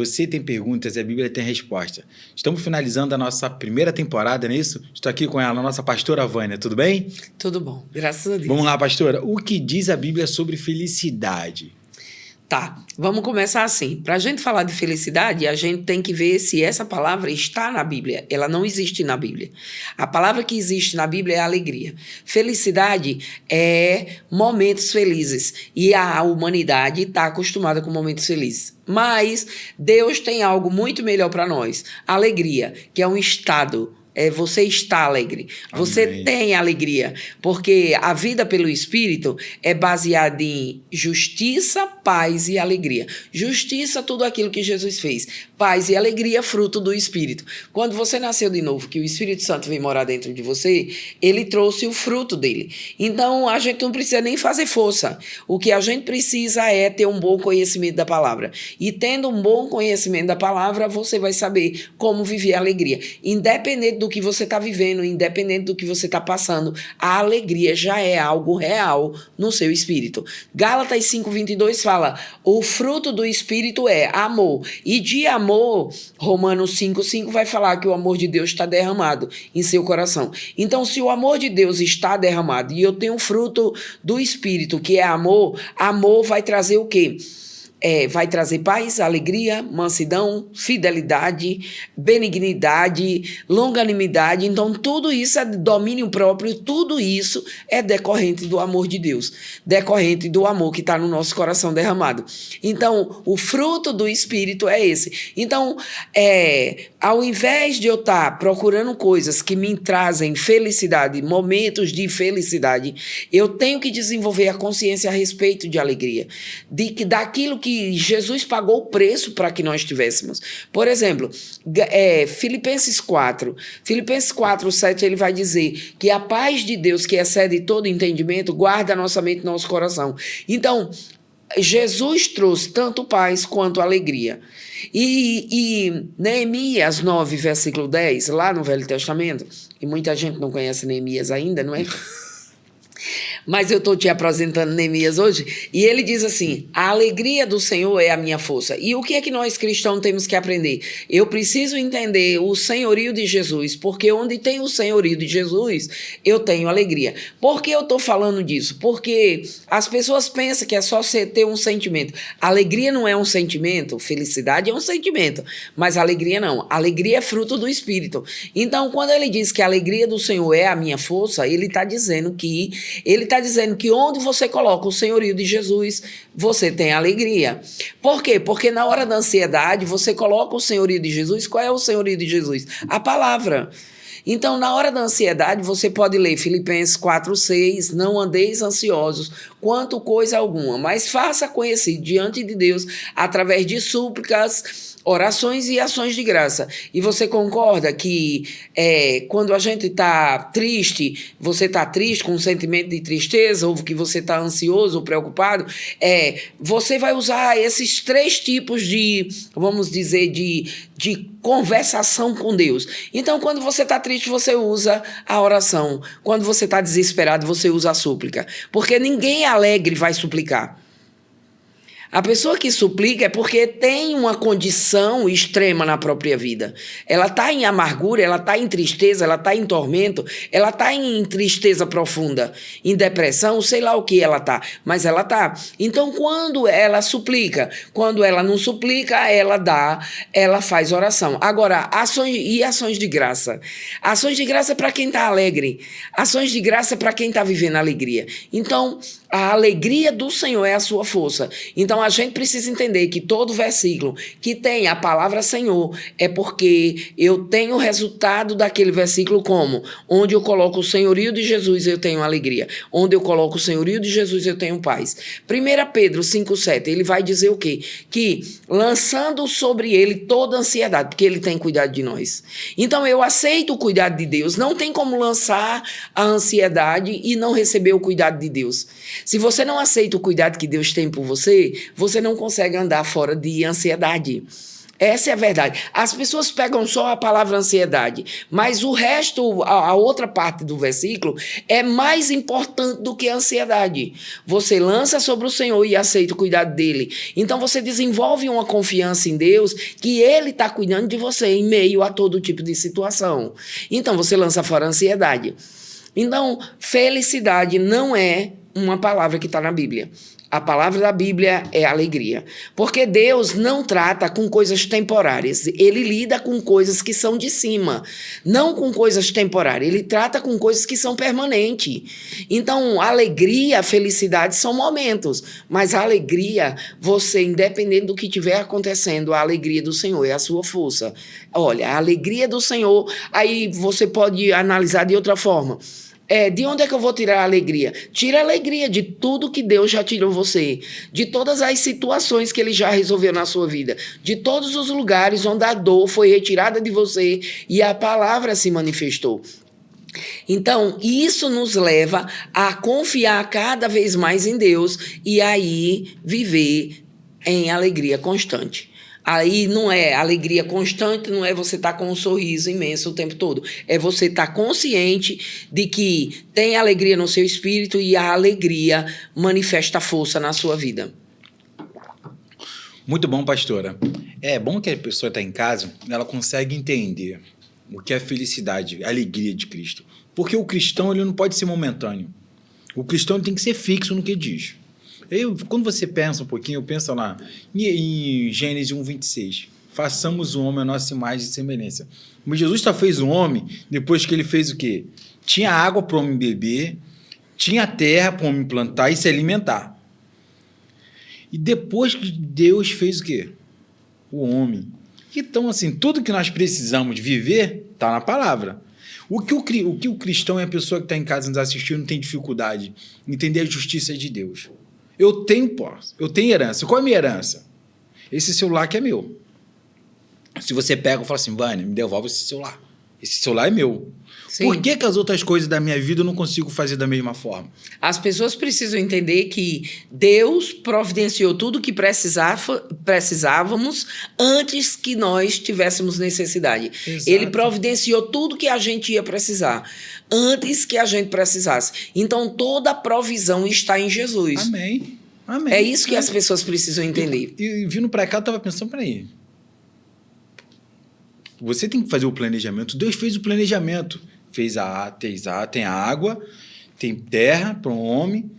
Você tem perguntas e a Bíblia tem resposta. Estamos finalizando a nossa primeira temporada, não é isso? Estou aqui com ela, a nossa pastora Vânia. Tudo bem? Tudo bom, graças a Deus. Vamos lá, pastora. O que diz a Bíblia sobre felicidade? Tá, vamos começar assim. Para a gente falar de felicidade, a gente tem que ver se essa palavra está na Bíblia. Ela não existe na Bíblia. A palavra que existe na Bíblia é alegria. Felicidade é momentos felizes. E a humanidade está acostumada com momentos felizes. Mas Deus tem algo muito melhor para nós. Alegria, que é um estado. Você está alegre, você Amém. tem alegria, porque a vida pelo Espírito é baseada em justiça, paz e alegria. Justiça, tudo aquilo que Jesus fez. Paz e alegria, fruto do Espírito. Quando você nasceu de novo, que o Espírito Santo veio morar dentro de você, ele trouxe o fruto dele. Então, a gente não precisa nem fazer força. O que a gente precisa é ter um bom conhecimento da palavra. E tendo um bom conhecimento da palavra, você vai saber como viver a alegria. Independente do que você está vivendo, independente do que você está passando, a alegria já é algo real no seu espírito. Gálatas 5:22 fala, o fruto do espírito é amor. E de amor, Romanos 5:5 vai falar que o amor de Deus está derramado em seu coração. Então, se o amor de Deus está derramado e eu tenho o fruto do espírito, que é amor, amor vai trazer o quê? Vai trazer paz, alegria, mansidão, fidelidade, benignidade, longanimidade. Então, tudo isso é domínio próprio, tudo isso é decorrente do amor de Deus, decorrente do amor que está no nosso coração derramado. Então, o fruto do Espírito é esse. Então, ao invés de eu estar procurando coisas que me trazem felicidade, momentos de felicidade, eu tenho que desenvolver a consciência a respeito de alegria, daquilo que Jesus pagou o preço para que nós tivéssemos. Por exemplo, Filipenses 4:7, ele vai dizer que a paz de Deus, que excede todo entendimento, guarda a nossa mente e nosso coração. Então, Jesus trouxe tanto paz quanto alegria. E Neemias 9, versículo 10, lá no Velho Testamento, e muita gente não conhece Neemias ainda, não é? Mas eu estou te apresentando Neemias hoje, e ele diz assim, a alegria do Senhor é a minha força. E o que é que nós cristãos temos que aprender? Eu preciso entender o senhorio de Jesus, porque onde tem o senhorio de Jesus, eu tenho alegria. Por que eu estou falando disso? Porque as pessoas pensam que é só você ter um sentimento. Alegria não é um sentimento, felicidade é um sentimento, mas alegria não. Alegria é fruto do Espírito. Então, quando ele diz que a alegria do Senhor é a minha força, ele está dizendo que onde você coloca o senhorio de Jesus, você tem alegria. Por quê? Porque na hora da ansiedade, você coloca o senhorio de Jesus. Qual é o senhorio de Jesus? A palavra. Então, na hora da ansiedade, você pode ler Filipenses 4:6, não andeis ansiosos quanto coisa alguma, mas faça conhecido diante de Deus através de súplicas, orações e ações de graça. E você concorda que quando a gente está triste, você está triste com um sentimento de tristeza, ou que você está ansioso ou preocupado, você vai usar esses 3 tipos de, vamos dizer, de conversação com Deus. Então, quando você está triste, você usa a oração. Quando você está desesperado, você usa a súplica. Porque ninguém alegre vai suplicar. A pessoa que suplica é porque tem uma condição extrema na própria vida. Ela está em amargura, ela está em tristeza, ela está em tormento, ela está em tristeza profunda, em depressão, sei lá o que ela está, mas ela está. Então, quando ela suplica, quando ela não suplica, ela faz oração. Agora, ações de graça. Ações de graça é para quem está alegre. Ações de graça é para quem está vivendo alegria. Então, a alegria do Senhor é a sua força. Então, a gente precisa entender que todo versículo que tem a palavra Senhor é porque eu tenho o resultado daquele versículo como? Onde eu coloco o senhorio de Jesus, eu tenho alegria. Onde eu coloco o senhorio de Jesus, eu tenho paz. 1 Pedro 5:7, ele vai dizer o quê? Que lançando sobre ele toda a ansiedade, porque ele tem cuidado de nós. Então, eu aceito o cuidado de Deus. Não tem como lançar a ansiedade e não receber o cuidado de Deus. Se você não aceita o cuidado que Deus tem por você, você não consegue andar fora de ansiedade. Essa é a verdade. As pessoas pegam só a palavra ansiedade, mas o resto, a outra parte do versículo, é mais importante do que a ansiedade. Você lança sobre o Senhor e aceita o cuidado dele. Então você desenvolve uma confiança em Deus que ele está cuidando de você em meio a todo tipo de situação. Então você lança fora a ansiedade. Então, felicidade não é uma palavra que está na Bíblia. A palavra da Bíblia é alegria. Porque Deus não trata com coisas temporárias. Ele lida com coisas que são de cima, não com coisas temporárias. Ele trata com coisas que são permanentes. Então, alegria, felicidade são momentos. Mas a alegria, você, independente do que estiver acontecendo, a alegria do Senhor é a sua força. Olha, a alegria do Senhor, aí você pode analisar de outra forma. De onde é que eu vou tirar a alegria? Tira a alegria de tudo que Deus já tirou você, de todas as situações que Ele já resolveu na sua vida, de todos os lugares onde a dor foi retirada de você e a palavra se manifestou. Então, isso nos leva a confiar cada vez mais em Deus e aí viver em alegria constante. Aí não é alegria constante, não é você estar com um sorriso imenso o tempo todo. É você estar consciente de que tem alegria no seu espírito e a alegria manifesta força na sua vida. Muito bom, pastora. É bom que a pessoa está em casa, ela consegue entender o que é felicidade, a alegria de Cristo. Porque o cristão ele não pode ser momentâneo. O cristão tem que ser fixo no que diz. Quando você pensa um pouquinho, eu penso lá em Gênesis 1:26. Façamos o homem a nossa imagem e semelhança. Mas Jesus só fez o homem depois que ele fez o quê? Tinha água para o homem beber, tinha terra para o homem plantar e se alimentar. E depois que Deus fez o quê? O homem. Então, assim, tudo que nós precisamos viver está na palavra. O que o cristão é a pessoa que está em casa nos assistindo não tem dificuldade em entender a justiça de Deus. Eu tenho herança. Qual é a minha herança? Esse celular que é meu. Se você pega e fala assim, Vânia, me devolve esse celular. Esse celular é meu. Sim. Por que as outras coisas da minha vida eu não consigo fazer da mesma forma? As pessoas precisam entender que Deus providenciou tudo que precisávamos antes que nós tivéssemos necessidade. Exato. Ele providenciou tudo que a gente ia precisar antes que a gente precisasse. Então, toda a provisão está em Jesus. Amém. Amém. É isso que as pessoas precisam entender. E vindo para cá, eu estava pensando, peraí. Você tem que fazer o planejamento. Deus fez o planejamento. Fez tem água, tem terra para um homem.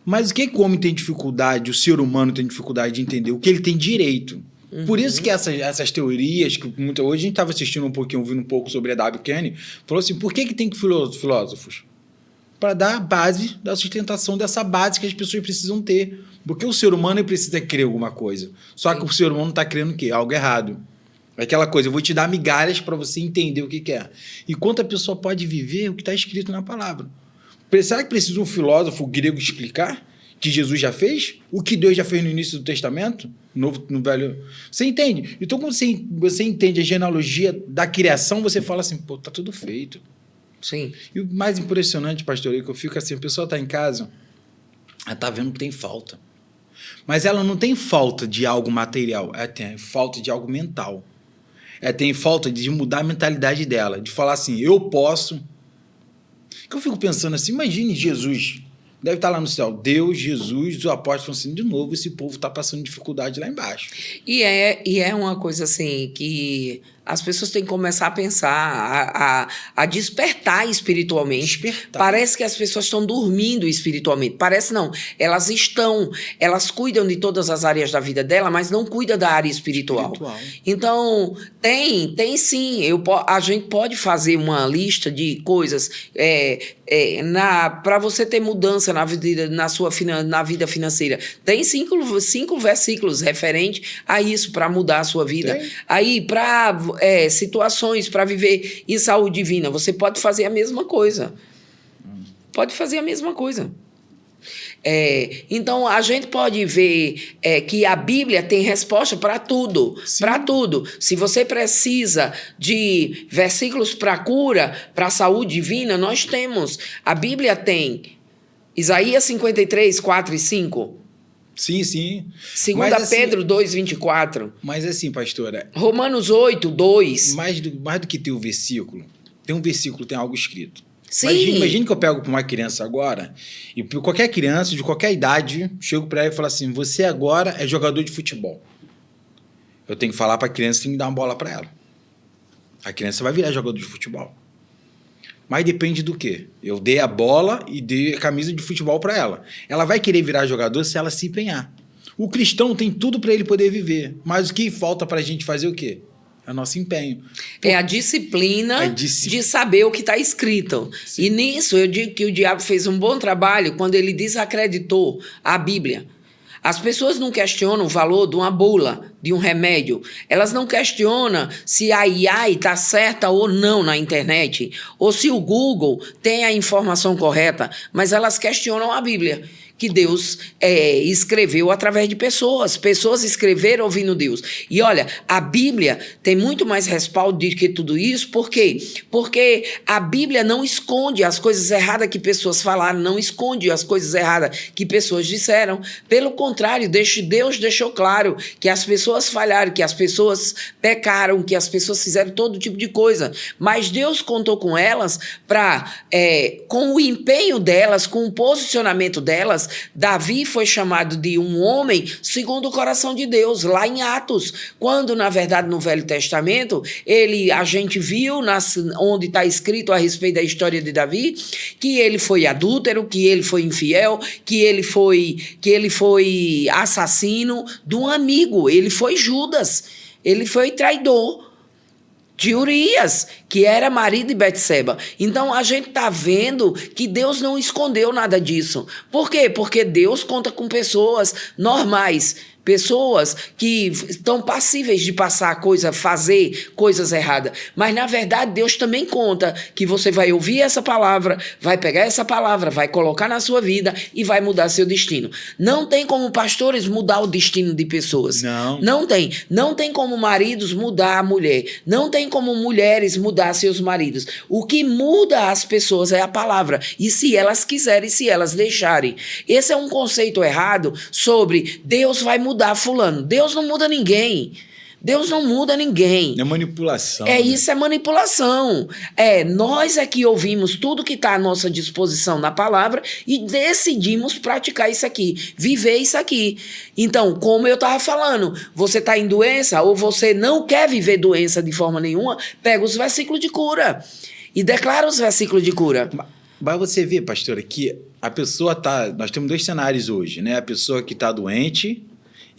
Mas o que o homem tem dificuldade, o ser humano tem dificuldade de entender? O que ele tem direito. Uhum. Por isso que essas teorias, que hoje a gente estava assistindo um pouquinho, ouvindo um pouco sobre a W. Kenny, falou assim, por que tem filósofos? Para dar a base da sustentação dessa base que as pessoas precisam ter. Porque o ser humano precisa crer alguma coisa. Só que o ser humano está crendo o quê? Algo errado. Aquela coisa, eu vou te dar migalhas para você entender o que é. E quanto a pessoa pode viver o que está escrito na palavra. Será que precisa um filósofo grego explicar que Jesus já fez? O que Deus já fez no início do Testamento? No Velho... Você entende? Então, quando você entende a genealogia da criação, você fala assim, pô, tá tudo feito. Sim. E o mais impressionante, pastor, é que eu fico assim, a pessoa está em casa, ela está vendo que tem falta. Mas ela não tem falta de algo material, ela tem falta de algo mental. Tem falta de mudar a mentalidade dela, de falar assim, eu posso. Que eu fico pensando assim, imagine Jesus, deve estar lá no céu, Deus, Jesus, os apóstolos assim, de novo, esse povo está passando dificuldade lá embaixo. E é uma coisa assim, que as pessoas têm que começar a pensar, a despertar espiritualmente. Parece que as pessoas estão dormindo espiritualmente. Parece não. Elas cuidam de todas as áreas da vida dela, mas não cuidam da área espiritual. Então, tem sim. A gente pode fazer uma lista de coisas para você ter mudança na vida financeira. Tem cinco versículos referentes a isso, para mudar a sua vida. Aí, para situações para viver em saúde divina, você pode fazer a mesma coisa. Pode fazer a mesma coisa. Então, a gente pode ver que a Bíblia tem resposta para tudo. Para tudo. Se você precisa de versículos para cura, para saúde divina, nós temos. A Bíblia tem Isaías 53, 4 e 5. Sim, sim. 2 Mas, assim, Pedro 2:24. Mas assim, pastora, Romanos 8:2. mais do que ter o versículo, tem um versículo, tem algo escrito. Sim. Imagine que eu pego para uma criança agora, e pra qualquer criança, de qualquer idade, chego para ela e falo assim, você agora é jogador de futebol. Eu tenho que falar para a criança, tem que dar uma bola para ela. A criança vai virar jogador de futebol. Mas depende do quê? Eu dei a bola e dei a camisa de futebol para ela. Ela vai querer virar jogador se ela se empenhar. O cristão tem tudo para ele poder viver. Mas o que falta para a gente fazer o quê? É o nosso empenho. É a disciplina de saber o que está escrito. Sim. E nisso eu digo que o diabo fez um bom trabalho quando ele desacreditou a Bíblia. As pessoas não questionam o valor de uma bula, de um remédio. Elas não questionam se a IA está certa ou não na internet, ou se o Google tem a informação correta, mas elas questionam a Bíblia, que Deus escreveu através de pessoas. Pessoas escreveram ouvindo Deus. E olha, a Bíblia tem muito mais respaldo do que tudo isso. Por quê? Porque a Bíblia não esconde as coisas erradas que pessoas falaram, não esconde as coisas erradas que pessoas disseram. Pelo contrário, Deus deixou claro que as pessoas falharam, que as pessoas pecaram, que as pessoas fizeram todo tipo de coisa. Mas Deus contou com elas para, com o empenho delas, com o posicionamento delas. Davi foi chamado de um homem segundo o coração de Deus, lá em Atos, quando, na verdade, no Velho Testamento, a gente viu, onde está escrito a respeito da história de Davi, que ele foi adúltero, que ele foi infiel, que ele foi assassino de um amigo, ele foi Judas, ele foi traidor de Urias, que era marido de Betseba. Então, a gente está vendo que Deus não escondeu nada disso. Por quê? Porque Deus conta com pessoas normais, pessoas que estão passíveis de fazer coisas erradas. Mas, na verdade, Deus também conta que você vai ouvir essa palavra, vai pegar essa palavra, vai colocar na sua vida e vai mudar seu destino. Não tem como pastores mudar o destino de pessoas. Não tem. Não tem como maridos mudar a mulher. Não tem como mulheres mudar seus maridos. O que muda as pessoas é a palavra. E se elas quiserem, se elas deixarem. Esse é um conceito errado sobre Deus vai mudar fulano. Deus não muda ninguém. Deus não muda ninguém. É manipulação. Isso é manipulação. Nós é que ouvimos tudo que está à nossa disposição na palavra e decidimos praticar isso aqui, viver isso aqui. Então, como eu estava falando, você está em doença ou você não quer viver doença de forma nenhuma, pega os versículos de cura e declara os versículos de cura. Mas você vê, pastora, que a pessoa nós temos 2 cenários hoje, né? A pessoa que está doente.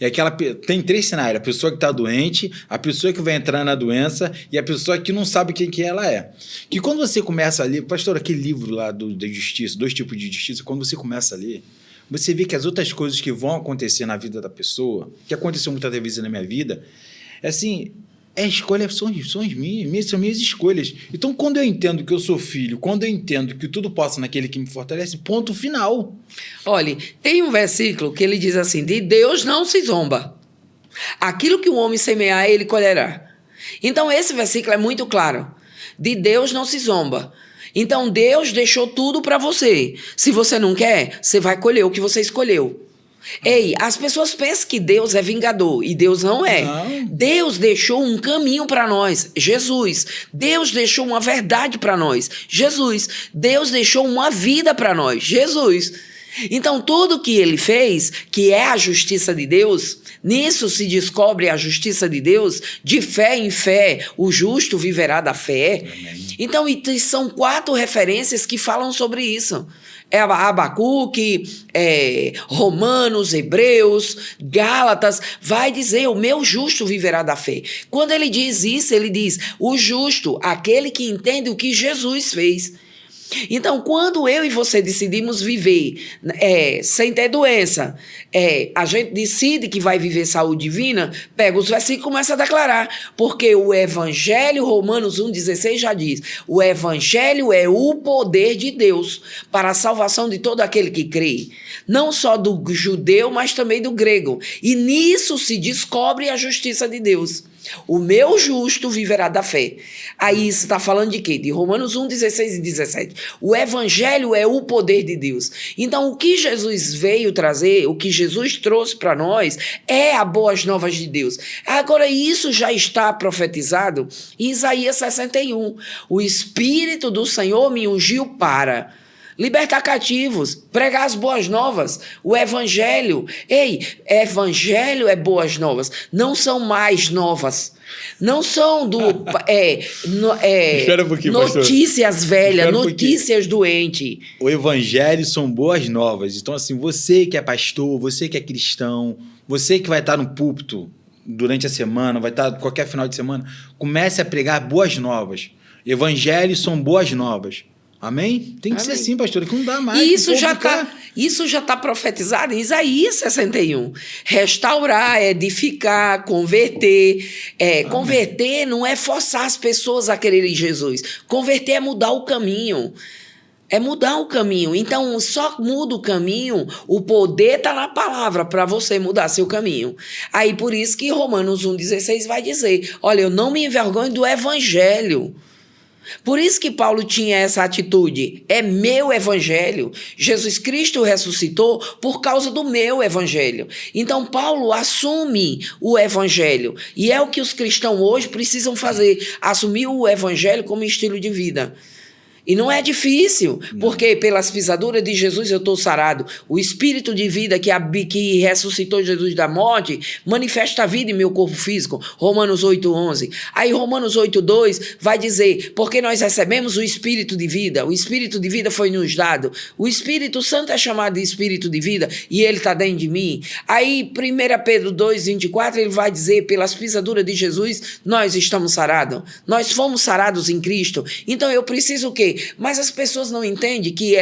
E tem 3 cenários: a pessoa que está doente, a pessoa que vai entrar na doença e a pessoa que não sabe quem que ela é. Que quando você começa a ler, pastor, aquele livro lá da justiça, 2 tipos de justiça, quando você começa a ler, você vê que as outras coisas que vão acontecer na vida da pessoa, que aconteceu muitas vezes na minha vida, assim, são minhas escolhas. Então, quando eu entendo que eu sou filho, quando eu entendo que tudo posso naquele que me fortalece, ponto final. Olha, tem um versículo que ele diz assim: de Deus não se zomba. Aquilo que o homem semear, ele colherá. Então, esse versículo é muito claro. De Deus não se zomba. Então, Deus deixou tudo para você. Se você não quer, você vai colher o que você escolheu. Ei, as pessoas pensam que Deus é vingador e Deus não é. Não. Deus deixou um caminho para nós, Jesus. Deus deixou uma verdade para nós, Jesus. Deus deixou uma vida para nós, Jesus. Então, tudo que ele fez, que é a justiça de Deus, nisso se descobre a justiça de Deus, de fé em fé, o justo viverá da fé. Amém. Então, são 4 referências que falam sobre isso. Abacuque, Romanos, Hebreus, Gálatas, vai dizer: o meu justo viverá da fé. Quando ele diz isso, ele diz: o justo, aquele que entende o que Jesus fez. Então, quando eu e você decidimos viver sem ter doença, a gente decide que vai viver saúde divina, pega os versículos e começa a declarar. Porque o Evangelho, Romanos 1,16 já diz: o Evangelho é o poder de Deus para a salvação de todo aquele que crê. Não só do judeu, mas também do grego. E nisso se descobre a justiça de Deus. O meu justo viverá da fé. Aí isso está falando de quê? De Romanos 1, 16 e 17. O evangelho é o poder de Deus. Então, o que Jesus veio trazer, o que Jesus trouxe para nós, é a boas novas de Deus. Agora, isso já está profetizado em Isaías 61. O Espírito do Senhor me ungiu para libertar cativos, pregar as boas novas, o evangelho. Ei, evangelho é boas novas, não são mais novas. Não são Espera um pouquinho, notícias pastor. velhas, Espera um notícias doentes. O evangelho são boas novas. Então, assim, você que é pastor, você que é cristão, você que vai estar no púlpito durante a semana, vai estar qualquer final de semana, comece a pregar boas novas. Evangelhos são boas novas. Amém? Tem que ser assim, pastor, que não dá mais. E isso já está profetizado em Isaías 61. Restaurar, edificar, converter. Converter não é forçar as pessoas a quererem Jesus. Converter é mudar o caminho. É mudar o caminho. Então, só muda o caminho, o poder está na palavra para você mudar seu caminho. Aí, por isso que Romanos 1,16 vai dizer, olha, eu não me envergonho do evangelho. Por isso que Paulo tinha essa atitude. É meu evangelho. Jesus Cristo ressuscitou por causa do meu evangelho. Então, Paulo assume o evangelho. E é o que os cristãos hoje precisam fazer. Assumir o evangelho como estilo de vida. E não é difícil, porque pelas pisaduras de Jesus eu estou sarado. O Espírito de vida que ressuscitou Jesus da morte manifesta a vida em meu corpo físico. Romanos 8:11. Aí Romanos 8:2 vai dizer, porque nós recebemos o Espírito de vida. O Espírito de vida foi nos dado. O Espírito Santo é chamado de Espírito de vida e ele está dentro de mim. Aí 1 Pedro 2:24 ele vai dizer, pelas pisaduras de Jesus nós estamos sarados. Nós fomos sarados em Cristo. Então eu preciso o quê? Mas as pessoas não entendem que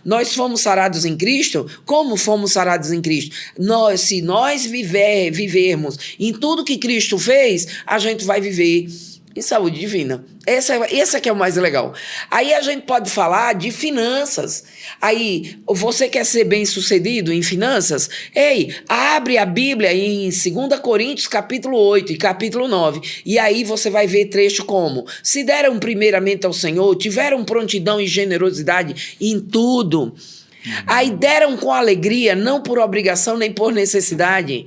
nós fomos sarados em Cristo. Como fomos sarados em Cristo? Se nós vivermos em tudo que Cristo fez, a gente vai viver em saúde divina. Esse aqui é o mais legal. Aí a gente pode falar de finanças. Aí, você quer ser bem-sucedido em finanças? Ei, abre a Bíblia em 2 Coríntios, capítulo 8 e capítulo 9. E aí você vai ver trecho como: se deram primeiramente ao Senhor, tiveram prontidão e generosidade em tudo. Aí deram com alegria, não por obrigação nem por necessidade.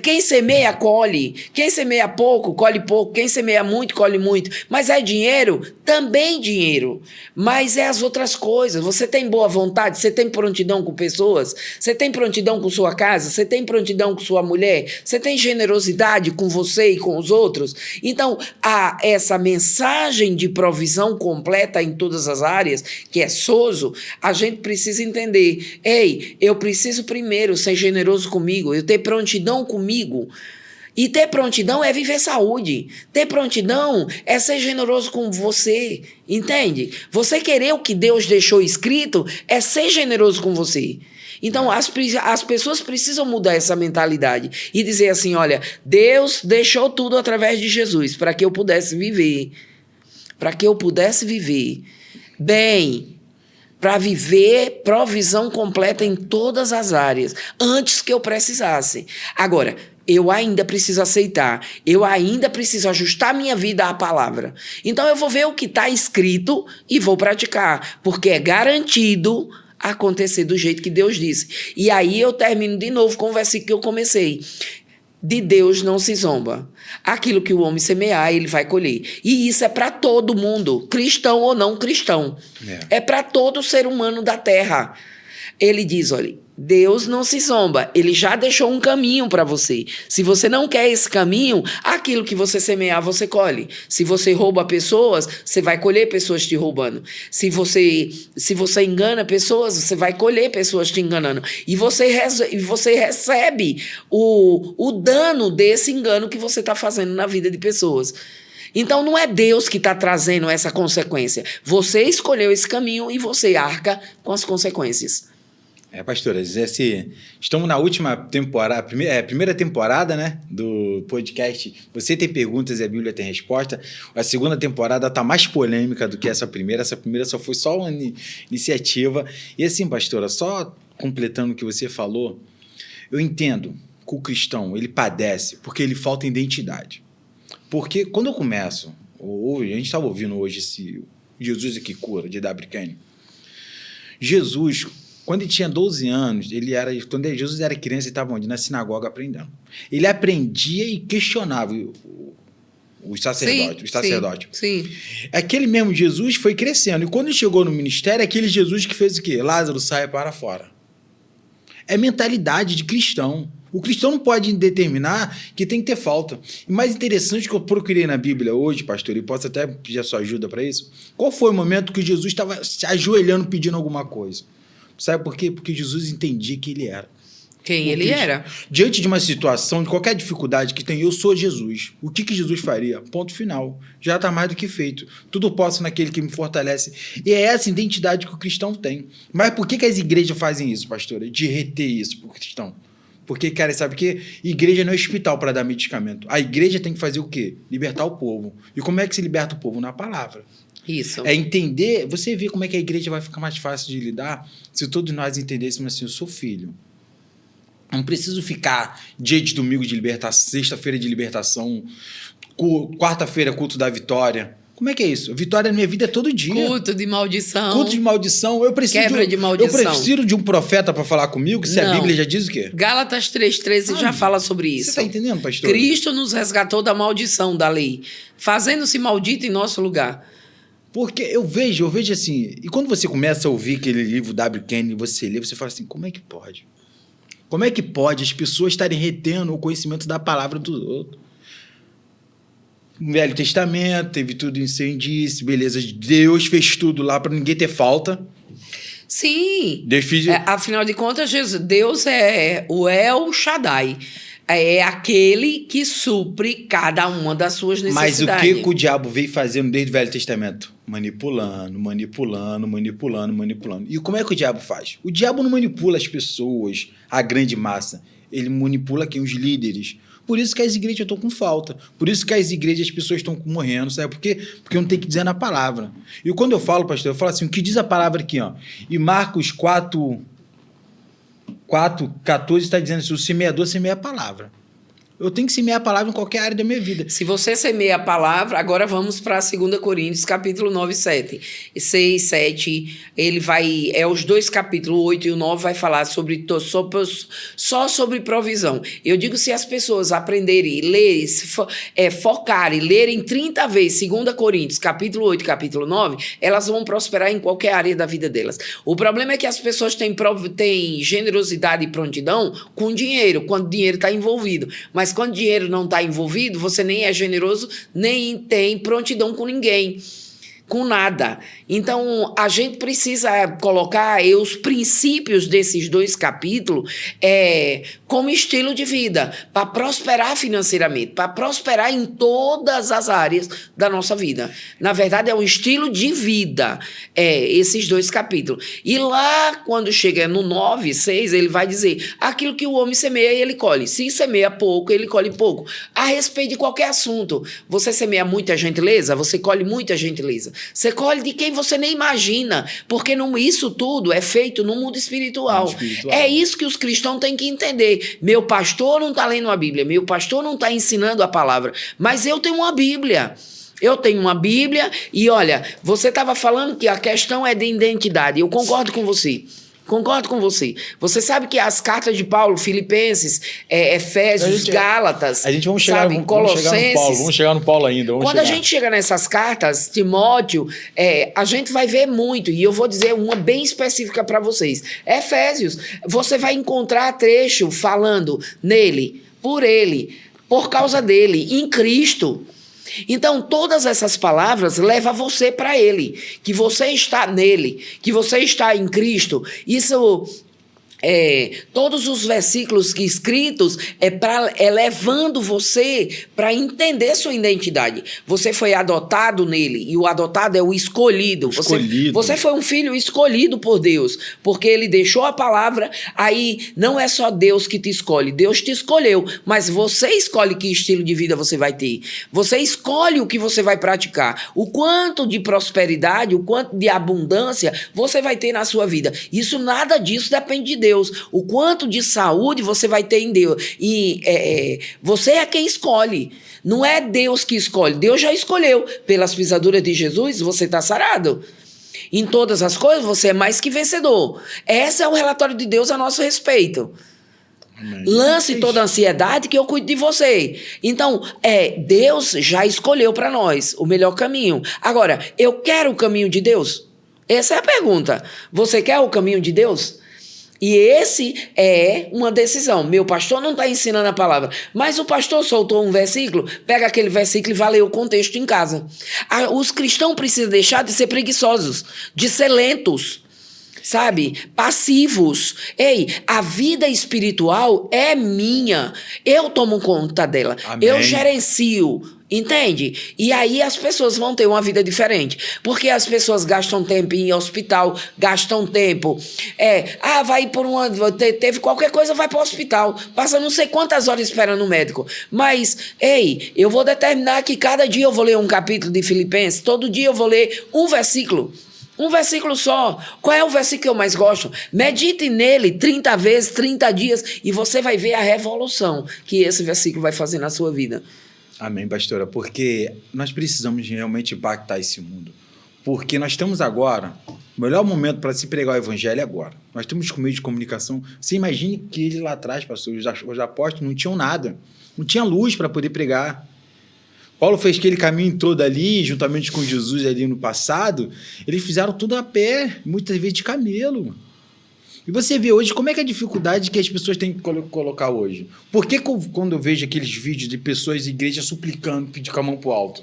Quem semeia, colhe. Quem semeia pouco, colhe pouco. Quem semeia muito, colhe muito. Mas é dinheiro? Também dinheiro. Mas é as outras coisas. Você tem boa vontade? Você tem prontidão com pessoas? Você tem prontidão com sua casa? Você tem prontidão com sua mulher? Você tem generosidade com você e com os outros? Então, há essa mensagem de provisão completa em todas as áreas, que é sozo, a gente precisa entender. Ei, eu preciso primeiro ser generoso comigo, eu ter prontidão comigo. E ter prontidão é viver saúde. Ter prontidão é ser generoso com você, entende? Você querer o que Deus deixou escrito é ser generoso com você. Então, as pessoas precisam mudar essa mentalidade e dizer assim, olha, Deus deixou tudo através de Jesus para que eu pudesse viver. Para que eu pudesse viver bem. Para viver provisão completa em todas as áreas, antes que eu precisasse. Agora, eu ainda preciso aceitar, eu ainda preciso ajustar minha vida à palavra. Então, eu vou ver o que está escrito e vou praticar, porque é garantido acontecer do jeito que Deus disse. E aí eu termino de novo com o versículo que eu comecei. De Deus não se zomba. Aquilo que o homem semear, ele vai colher. E isso é para todo mundo, cristão ou não cristão. É para todo ser humano da terra. Ele diz, olha, Deus não se zomba. Ele já deixou um caminho para você. Se você não quer esse caminho, aquilo que você semear, você colhe. Se você rouba pessoas, você vai colher pessoas te roubando. Se você engana pessoas, você vai colher pessoas te enganando. E você recebe o dano desse engano que você está fazendo na vida de pessoas. Então, não é Deus que está trazendo essa consequência. Você escolheu esse caminho e você arca com as consequências. Pastora, dizer assim, estamos na última temporada, primeira temporada, né, do podcast. Você tem perguntas e a Bíblia tem resposta. A segunda temporada está mais polêmica do que essa primeira. Essa primeira só foi só uma iniciativa. E assim, pastora, só completando o que você falou, eu entendo que o cristão, ele padece porque ele falta identidade. Porque quando eu começo, a gente estava ouvindo hoje esse Jesus é que cura, de W. Kenyon. Jesus, quando ele tinha 12 anos, quando Jesus era criança, ele estava onde? Na sinagoga aprendendo. Ele aprendia e questionava os sacerdotes. Sim. Aquele mesmo Jesus foi crescendo. E quando ele chegou no ministério, é aquele Jesus que fez o quê? Lázaro, saia para fora. É mentalidade de cristão. O cristão não pode determinar que tem que ter falta. E mais interessante que eu procurei na Bíblia hoje, pastor, e posso até pedir a sua ajuda para isso, qual foi o momento que Jesus estava se ajoelhando pedindo alguma coisa? Sabe por quê? Porque Jesus entendia que ele era. Quem ele era. Diante de uma situação, de qualquer dificuldade que tem, eu sou Jesus. O que Jesus faria? Ponto final. Já está mais do que feito. Tudo posso naquele que me fortalece. E é essa identidade que o cristão tem. Mas por que as igrejas fazem isso, pastora? De reter isso para o cristão? Porque, cara, sabe o quê? Igreja não é hospital para dar medicamento. A igreja tem que fazer o quê? Libertar o povo. E como é que se liberta o povo? Na palavra. Isso. É entender... Você vê como é que a igreja vai ficar mais fácil de lidar se todos nós entendêssemos assim, eu sou filho. Não preciso ficar dia de domingo de libertação, sexta-feira de libertação, quarta-feira culto da vitória. Como é que é isso? Vitória na minha vida é todo dia. Culto de maldição. Culto de maldição. Quebra de maldição. Eu preciso de um profeta para falar comigo, se a Bíblia já diz o quê? Gálatas 3,13 já fala sobre isso. Você está entendendo, pastor? Cristo nos resgatou da maldição da lei, fazendo-se maldito em nosso lugar. Porque eu vejo assim, e quando você começa a ouvir aquele livro W. Kenyon, você lê, você fala assim, como é que pode? Como é que pode as pessoas estarem retendo o conhecimento da palavra dos outros? No Velho Testamento, teve tudo em seu indício, beleza. Deus fez tudo lá para ninguém ter falta. Sim. Deus fez... Afinal de contas, Deus é o El Shaddai. É aquele que supre cada uma das suas necessidades. Mas o que o diabo veio fazendo desde o Velho Testamento? Manipulando. E como é que o diabo faz? O diabo não manipula as pessoas, a grande massa. Ele manipula quem? Os líderes. Por isso que as igrejas estão com falta. Por isso que as igrejas, as pessoas estão morrendo. Sabe por quê? Porque não tem que dizer na palavra. E quando eu falo, pastor, eu falo assim, o que diz a palavra aqui? Ó? E Marcos 4:14 está dizendo assim, o semeador semeia a palavra. Eu tenho que semear a palavra em qualquer área da minha vida. Se você semeia a palavra, agora vamos para 2 Coríntios, capítulo 9, 7. 6, 7, ele vai... os dois capítulos, 8 e o 9, vai falar só sobre provisão. Eu digo, se as pessoas aprenderem, lerem, focarem, lerem 30 vezes 2 Coríntios, capítulo 8 e capítulo 9, elas vão prosperar em qualquer área da vida delas. O problema é que as pessoas têm generosidade e prontidão com dinheiro, quando o dinheiro está envolvido. Mas quando o dinheiro não está envolvido, você nem é generoso, nem tem prontidão com ninguém, com nada. Então, a gente precisa colocar os princípios desses dois capítulos como estilo de vida, para prosperar financeiramente, para prosperar em todas as áreas da nossa vida. Na verdade, é um estilo de vida, esses dois capítulos. E lá, quando chega no 9, 6, ele vai dizer, aquilo que o homem semeia, ele colhe. Se semeia pouco, ele colhe pouco. A respeito de qualquer assunto, você semeia muita gentileza, você colhe muita gentileza. Você colhe de quem você nem imagina, porque isso tudo é feito no mundo espiritual. É isso que os cristãos têm que entender. Meu pastor não está lendo a Bíblia, meu pastor não está ensinando a palavra, mas eu tenho uma Bíblia. Eu tenho uma Bíblia e, olha, você estava falando que a questão é de identidade. Eu concordo com você. Concordo com você. Você sabe que as cartas de Paulo, Filipenses, Efésios, Gálatas, a gente vamos chegar no Paulo ainda. Quando a gente chega nessas cartas, Timóteo, a gente vai ver muito, e eu vou dizer uma bem específica para vocês. Efésios, você vai encontrar trecho falando nele, por causa dele, em Cristo. Então, todas essas palavras levam você para ele, que você está nele, que você está em Cristo. Isso, todos os versículos escritos levando você para entender sua identidade. Você foi adotado nele, e o adotado é o escolhido. Você foi um filho escolhido por Deus, porque ele deixou a palavra. Aí não é só Deus que te escolhe, Deus te escolheu, mas você escolhe que estilo de vida você vai ter. Você escolhe o que você vai praticar, o quanto de prosperidade, o quanto de abundância você vai ter na sua vida. Nada disso depende de Deus. Deus, o quanto de saúde você vai ter em Deus. E você é quem escolhe. Não é Deus que escolhe. Deus já escolheu. Pelas pisaduras de Jesus, você está sarado. Em todas as coisas, você é mais que vencedor. Esse é o relatório de Deus a nosso respeito. Amém. Lance toda a ansiedade que eu cuido de você. Então, Deus já escolheu para nós o melhor caminho. Agora, eu quero o caminho de Deus? Essa é a pergunta. Você quer o caminho de Deus? E esse é uma decisão. Meu pastor não está ensinando a palavra, mas o pastor soltou um versículo, pega aquele versículo e vai ler o contexto em casa. Os cristãos precisam deixar de ser preguiçosos, de ser lentos, sabe? Passivos. Ei, a vida espiritual é minha. Eu tomo conta dela. Amém. Eu gerencio. Entende? E aí as pessoas vão ter uma vida diferente. Porque as pessoas gastam tempo em hospital, gastam tempo. Vai por teve qualquer coisa, vai para o hospital. Passa não sei quantas horas esperando o médico. Mas, eu vou determinar que cada dia eu vou ler um capítulo de Filipenses, todo dia eu vou ler um versículo. Um versículo só. Qual é o versículo que eu mais gosto? Medite nele 30 vezes, 30 dias, e você vai ver a revolução que esse versículo vai fazer na sua vida. Amém, pastora, porque nós precisamos realmente impactar esse mundo. Porque nós estamos agora, o melhor momento para se pregar o evangelho é agora. Nós estamos com meio de comunicação. Você imagine que eles lá atrás, pastor, os apóstolos não tinham nada. Não tinha luz para poder pregar. Paulo fez aquele caminho todo ali, juntamente com Jesus ali no passado. Eles fizeram tudo a pé, muitas vezes de camelo. E você vê hoje como é que é a dificuldade que as pessoas têm que colocar hoje. Por que quando eu vejo aqueles vídeos de pessoas de igreja suplicando, pedindo com a mão pro alto?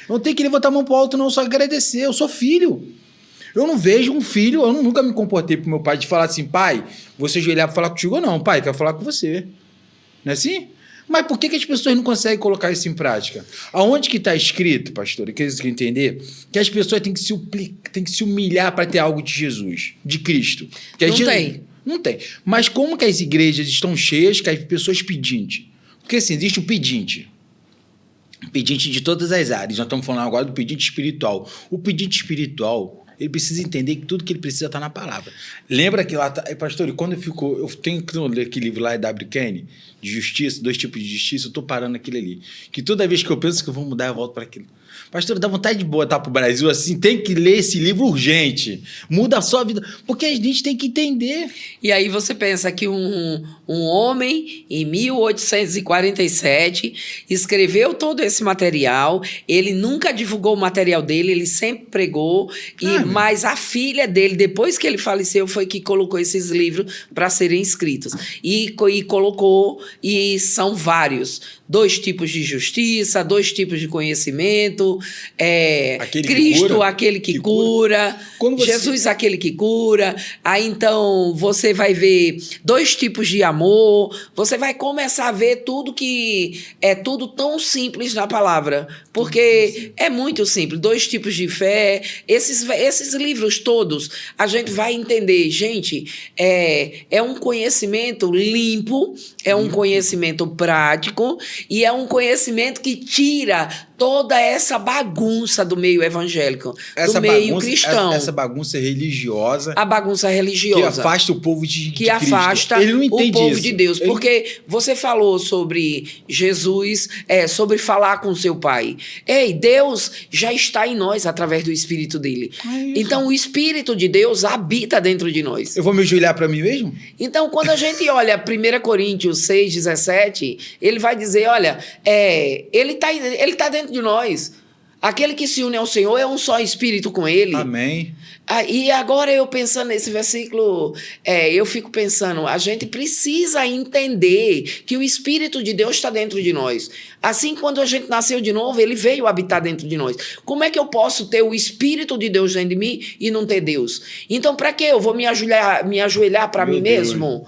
Eu não tenho que levantar a mão pro alto não, só agradecer. Eu sou filho. Eu não vejo um filho, eu nunca me comportei pro meu pai de falar assim, pai, você ajoelhar para falar contigo ou não? Pai, quero falar com você. Não é assim? Mas por que as pessoas não conseguem colocar isso em prática? Aonde que está escrito, pastor, que vocês querem entender? Que as pessoas têm que se humilhar para ter algo de Jesus, de Cristo. Que não tem. Não tem. Mas como que as igrejas estão cheias que as pessoas pedintes? Porque assim, existe o pedinte. Pedinte de todas as áreas. Nós estamos falando agora do pedinte espiritual. O pedinte espiritual, ele precisa entender que tudo que ele precisa está na palavra. Lembra que lá... Pastor, quando eu tenho que ler aquele livro lá, W. Kenny, de justiça, 2 tipos de justiça, eu estou parando aquilo ali. Que toda vez que eu penso que eu vou mudar, eu volto para aquilo. Pastor, dá vontade de botar para o Brasil assim, tem que ler esse livro urgente. Muda a sua vida. Porque a gente tem que entender. E aí você pensa que um homem, em 1847, escreveu todo esse material, ele nunca divulgou o material dele, ele sempre pregou, mas a filha dele, depois que ele faleceu, foi que colocou esses livros para serem escritos. E colocou, e são vários. 2 tipos de justiça, 2 tipos de conhecimento, Cristo, aquele que cura, Jesus, aquele que cura. Aí, então, você vai ver 2 tipos de amor, você vai começar a ver tudo que é tudo tão simples na palavra, porque é muito simples. 2 tipos de fé, esses livros todos, a gente vai entender, gente, é um conhecimento limpo, é um conhecimento prático, e é um conhecimento que tira toda essa bagunça do meio evangélico, do meio cristão. Essa bagunça religiosa. A bagunça religiosa. Que afasta o povo de Cristo. Que afasta Ele não entende o povo isso. de Deus. Porque você falou sobre Jesus, sobre falar com seu pai. Deus já está em nós através do Espírito dele. Então, o Espírito de Deus habita dentro de nós. Eu vou me ajoelhar para mim mesmo? Então, quando a gente olha 1 Coríntios 6,17, ele vai dizer, olha, ele tá dentro de nós. Aquele que se une ao Senhor é um só espírito com ele. Amém. E agora eu pensando nesse versículo, eu fico pensando, a gente precisa entender que o Espírito de Deus está dentro de nós. Assim, quando a gente nasceu de novo, ele veio habitar dentro de nós. Como é que eu posso ter o Espírito de Deus dentro de mim e não ter Deus? Então, para que eu vou me ajoelhar para mim mesmo?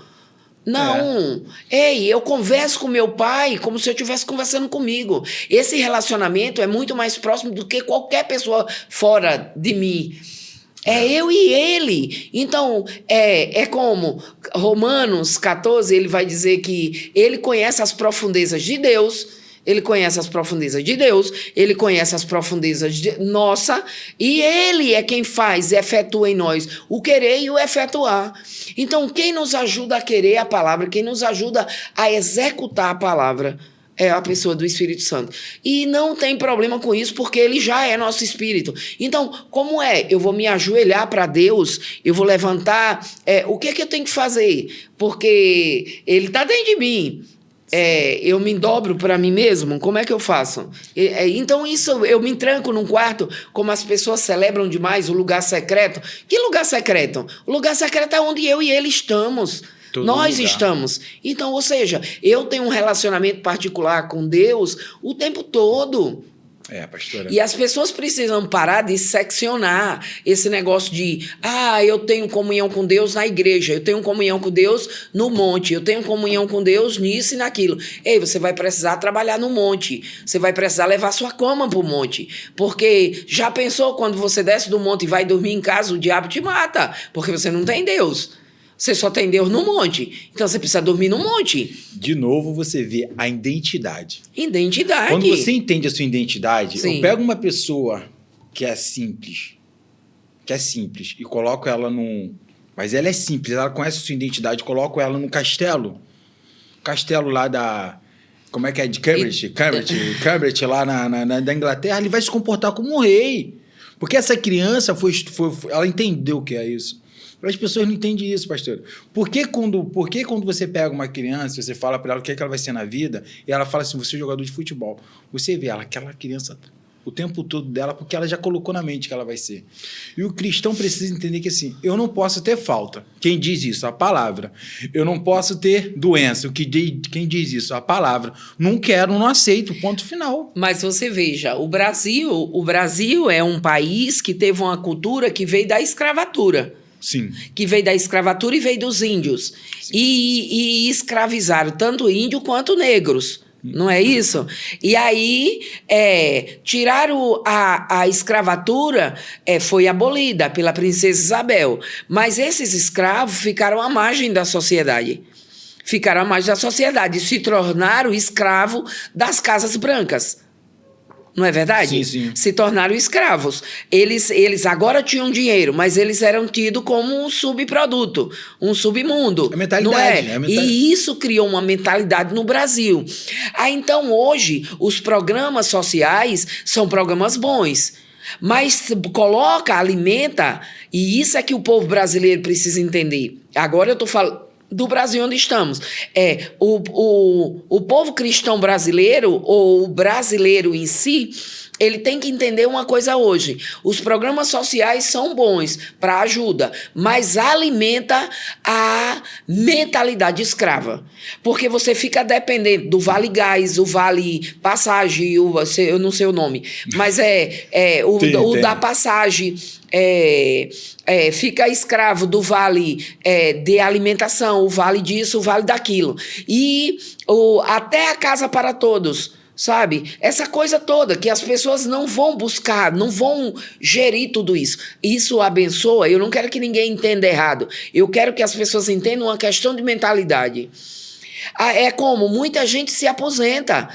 Não. Eu converso com meu pai como se eu estivesse conversando comigo. Esse relacionamento é muito mais próximo do que qualquer pessoa fora de mim. Eu e ele. Então, é como Romanos 14, ele vai dizer que ele conhece as profundezas de Deus. Ele conhece as profundezas de Deus, ele conhece as profundezas de nossa, e ele é quem faz, efetua em nós o querer e o efetuar. Então, quem nos ajuda a querer a palavra, quem nos ajuda a executar a palavra, é a pessoa do Espírito Santo. E não tem problema com isso, porque ele já é nosso Espírito. Então, como é? Eu vou me ajoelhar para Deus, eu vou levantar, o que é que eu tenho que fazer? Porque ele está dentro de mim. Eu me dobro para mim mesmo? Como é que eu faço? Então, isso, eu me tranco num quarto, como as pessoas celebram demais o lugar secreto. Que lugar secreto? O lugar secreto é onde eu e ele estamos. Nós estamos. Então, ou seja, eu tenho um relacionamento particular com Deus o tempo todo. Pastora. E as pessoas precisam parar de seccionar esse negócio de eu tenho comunhão com Deus na igreja, eu tenho comunhão com Deus no monte, eu tenho comunhão com Deus nisso e naquilo. Ei, você vai precisar trabalhar no monte, você vai precisar levar sua cama pro monte, porque já pensou quando você desce do monte e vai dormir em casa, o diabo te mata, porque você não tem Deus. Você só tem Deus no monte. Então, você precisa dormir no monte. De novo, você vê a identidade. Identidade. Quando você entende a sua identidade, Sim. eu pego uma pessoa que é simples, e coloco ela num... Mas ela é simples, ela conhece a sua identidade, coloco ela num castelo. Castelo lá da... Como é que é? De Cambridge? Cambridge, lá da Inglaterra, ele vai se comportar como um rei. Porque essa criança ela entendeu o que é isso. As pessoas não entendem isso, pastor. Por que quando você pega uma criança, você fala para ela o que ela vai ser na vida, e ela fala assim, você é jogador de futebol. Você vê aquela criança o tempo todo dela, porque ela já colocou na mente que ela vai ser. E o cristão precisa entender que assim, eu não posso ter falta. Quem diz isso? A palavra. Eu não posso ter doença. Quem diz isso? A palavra. Não quero, não aceito. Ponto final. Mas você veja, o Brasil é um país que teve uma cultura que veio da escravatura. Sim. Que veio da escravatura e veio dos índios. E escravizaram tanto índio quanto negros. Não é isso? E aí, tiraram a escravatura, foi abolida pela princesa Isabel. Mas esses escravos ficaram à margem da sociedade. Ficaram à margem da sociedade e se tornaram escravos das casas brancas. Não é verdade? Sim, sim. Se tornaram escravos. Eles agora tinham dinheiro, mas eles eram tidos como um subproduto, um submundo. É mentalidade. Não é? É mentalidade. E isso criou uma mentalidade no Brasil. Então, hoje, os programas sociais são programas bons. Mas alimenta, e isso é que o povo brasileiro precisa entender. Agora eu estou falando do Brasil onde estamos. O povo cristão brasileiro, ou o brasileiro em si, ele tem que entender uma coisa hoje. Os programas sociais são bons para ajuda, mas alimenta a mentalidade escrava. Porque você fica dependente do Vale Gás, o Vale Passagem, eu não sei o nome, mas o da passagem. Fica escravo do vale de alimentação, o vale disso, o vale daquilo. E até a casa para todos, sabe? Essa coisa toda que as pessoas não vão buscar, não vão gerir tudo isso. Isso abençoa. Eu não quero que ninguém entenda errado. Eu quero que as pessoas entendam uma questão de mentalidade. É como muita gente se aposenta.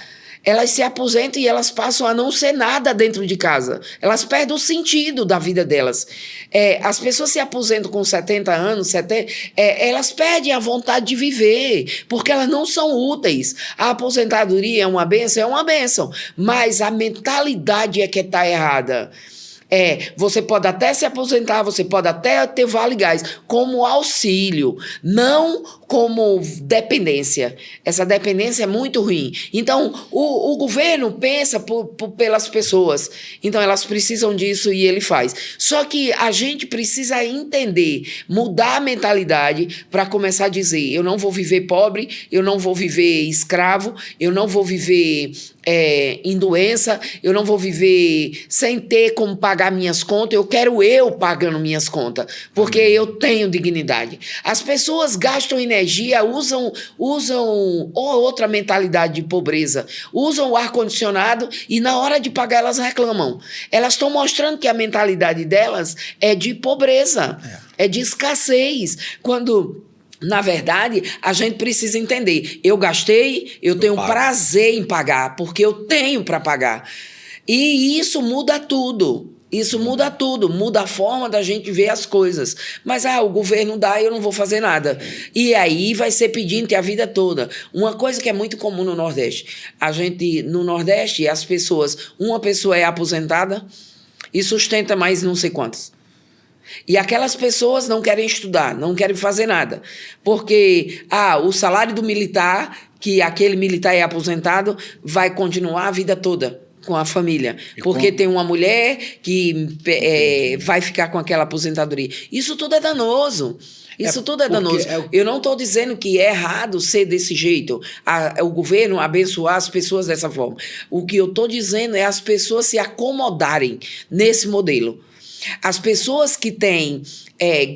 Elas se aposentam e elas passam a não ser nada dentro de casa. Elas perdem o sentido da vida delas. As pessoas se aposentam com 70 anos, elas perdem a vontade de viver, porque elas não são úteis. A aposentadoria é uma bênção, mas a mentalidade é que está errada. Você pode até se aposentar, você pode até ter Vale Gás como auxílio, não como dependência. Essa dependência é muito ruim. Então, o governo pensa pelas pessoas. Então, elas precisam disso e ele faz. Só que a gente precisa entender, mudar a mentalidade para começar a dizer, eu não vou viver pobre, eu não vou viver escravo, eu não vou viver em doença, eu não vou viver sem ter como pagar minhas contas, eu quero eu pagando minhas contas, porque eu tenho dignidade. As pessoas gastam energia, usam outra mentalidade de pobreza, usam o ar-condicionado e na hora de pagar elas reclamam. Elas estão mostrando que a mentalidade delas é de pobreza, é de escassez. Quando Na verdade, a gente precisa entender. Eu gastei, eu tenho pago. prazer em pagar, porque eu tenho para pagar. E isso muda tudo. Isso muda tudo, muda a forma da gente ver as coisas. Mas, o governo dá e eu não vou fazer nada. E aí vai ser pedinte a vida toda. Uma coisa que é muito comum no Nordeste. No Nordeste, as pessoas, uma pessoa é aposentada e sustenta mais não sei quantos. E aquelas pessoas não querem estudar, não querem fazer nada. Porque, o salário do militar, que aquele militar é aposentado, vai continuar a vida toda com a família. Porque tem uma mulher que vai ficar com aquela aposentadoria. Isso tudo é danoso. Isso tudo é danoso. Eu não estou dizendo que é errado ser desse jeito, o governo abençoar as pessoas dessa forma. O que eu estou dizendo é as pessoas se acomodarem nesse modelo. As pessoas que têm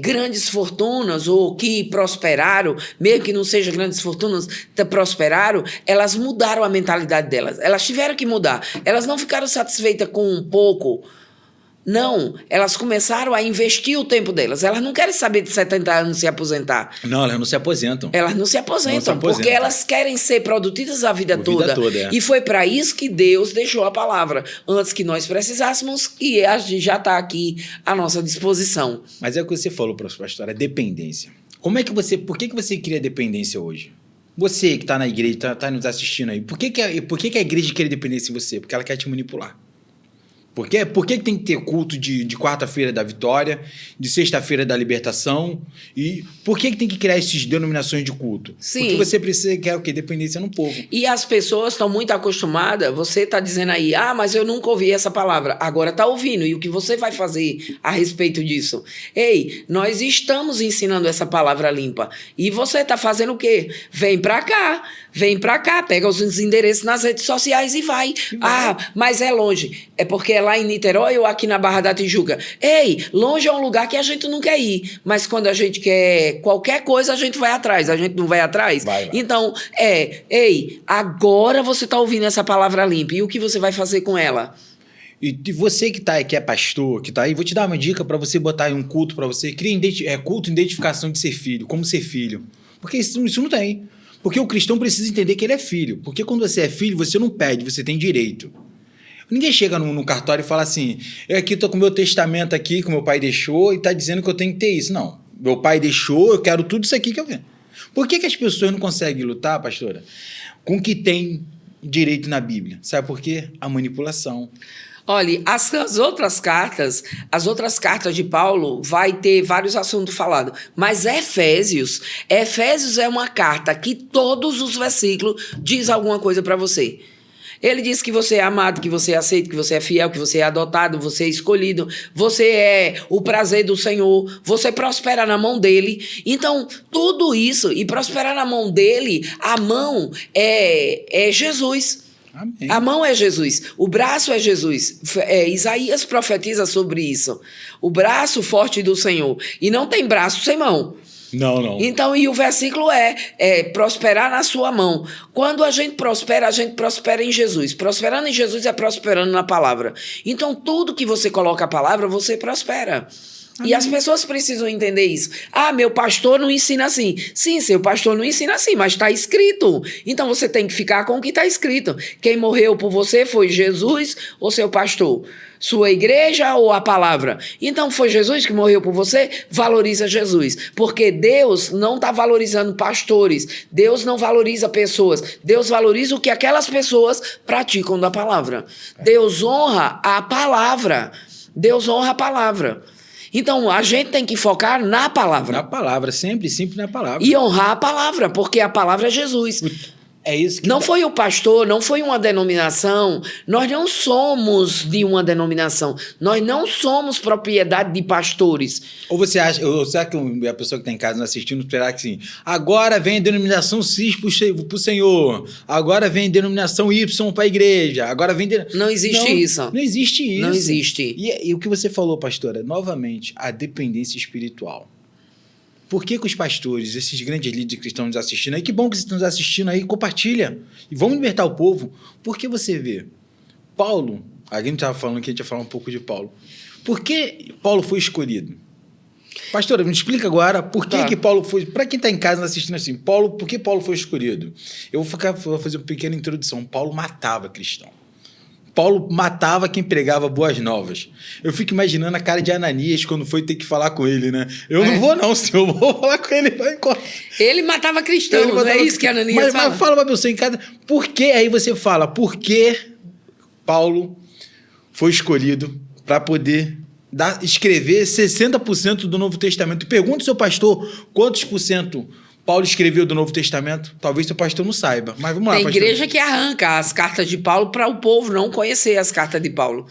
grandes fortunas ou que prosperaram, mesmo que não sejam grandes fortunas, prosperaram, elas mudaram a mentalidade delas. Elas tiveram que mudar. Elas não ficaram satisfeitas com um pouco. Não, elas começaram a investir o tempo delas. Elas não querem saber de 70 anos se aposentar. Não, elas não se aposentam. Elas não se aposentam, porque elas querem ser produtivas a vida toda. E foi para isso que Deus deixou a palavra, antes que nós precisássemos, e já está aqui à nossa disposição. Mas é o que você falou, pastor, a dependência. Por que você cria dependência hoje? Você que está na igreja, está nos assistindo aí, por que a igreja quer dependência em você? Porque ela quer te manipular. Por que tem que ter culto de quarta-feira da vitória, de sexta-feira da libertação? E por que tem que criar essas denominações de culto? Sim. Porque você precisa quer o quê? Dependência no povo. E as pessoas estão muito acostumadas, você está dizendo aí, mas eu nunca ouvi essa palavra. Agora está ouvindo. E o que você vai fazer a respeito disso? Ei, nós estamos ensinando essa palavra limpa. E você está fazendo o quê? Vem para cá, pega os endereços nas redes sociais e vai. Mas é longe. É porque é lá em Niterói ou aqui na Barra da Tijuca. Ei, longe é um lugar que a gente não quer ir. Mas quando a gente quer qualquer coisa, a gente vai atrás. A gente não vai atrás? Vai. Então, agora você está ouvindo essa palavra limpa. E o que você vai fazer com ela? E você que é pastor, que está aí, vou te dar uma dica para você botar aí um culto para você. Cria culto, identificação de ser filho. Como ser filho. Porque isso não tem. Porque o cristão precisa entender que ele é filho. Porque quando você é filho, você não pede, você tem direito. Ninguém chega no cartório e fala assim, eu aqui estou com o meu testamento aqui, que meu pai deixou, e está dizendo que eu tenho que ter isso. Não, meu pai deixou, eu quero tudo isso aqui que eu quero. Por que as pessoas não conseguem lutar, pastora, com o que tem direito na Bíblia? Sabe por quê? A manipulação. Olha, as outras cartas de Paulo vai ter vários assuntos falados, mas Efésios é uma carta que todos os versículos diz alguma coisa para você. Ele diz que você é amado, que você é aceito, que você é fiel, que você é adotado, você é escolhido, você é o prazer do Senhor, você prospera na mão dele. Então, tudo isso, e prosperar na mão dele, a mão é Jesus. Amém. A mão é Jesus, o braço é Jesus. Isaías profetiza sobre isso. O braço forte do Senhor. E não tem braço sem mão. Não. Então, e o versículo é prosperar na sua mão. Quando a gente prospera em Jesus. Prosperando em Jesus é prosperando na palavra. Então, tudo que você coloca a palavra, você prospera. Amém. E as pessoas precisam entender isso. Meu pastor não ensina assim. Sim, seu pastor não ensina assim, mas está escrito. Então, você tem que ficar com o que está escrito. Quem morreu por você foi Jesus ou seu pastor? Sua igreja ou a palavra? Então, foi Jesus que morreu por você? Valoriza Jesus. Porque Deus não está valorizando pastores. Deus não valoriza pessoas. Deus valoriza o que aquelas pessoas praticam da palavra. Deus honra a palavra. Deus honra a palavra. Então, a gente tem que focar na palavra. Na palavra, sempre na palavra. E honrar a palavra, porque a palavra é Jesus. É isso que... Não foi o pastor, não foi uma denominação. Nós não somos de uma denominação. Nós não somos propriedade de pastores. Ou você acha que a pessoa que está em casa assistindo esperar que assim, agora vem a denominação X para o Senhor, agora vem a denominação Y para a igreja, agora vem... Não existe isso. Não existe isso. Não existe. E o que você falou, pastora, novamente, a dependência espiritual. Por que os pastores, esses grandes líderes que estão nos assistindo aí, que bom que vocês estão nos assistindo aí, compartilha e vamos libertar o povo. Porque você vê, Paulo, a gente estava falando que a gente ia falar um pouco de Paulo. Por que Paulo foi escolhido? Pastora, me explica agora por que Tá. que Paulo foi... Para quem está em casa assistindo assim, por que Paulo foi escolhido? Vou fazer uma pequena introdução. Paulo matava cristão. Paulo matava quem pregava boas novas. Eu fico imaginando a cara de Ananias quando foi ter que falar com ele, né? Eu não vou não, senhor. Eu vou falar com ele. Ele matava cristão, não é isso que Ananias fala? Mas fala pra pessoa em casa, por que aí você fala, por que Paulo foi escolhido para poder escrever 60% do Novo Testamento? Pergunta ao seu pastor quantos por cento Paulo escreveu do Novo Testamento. Talvez seu pastor não saiba, mas vamos lá, Tem pastor. igreja que arranca as cartas de Paulo para o povo não conhecer as cartas de Paulo.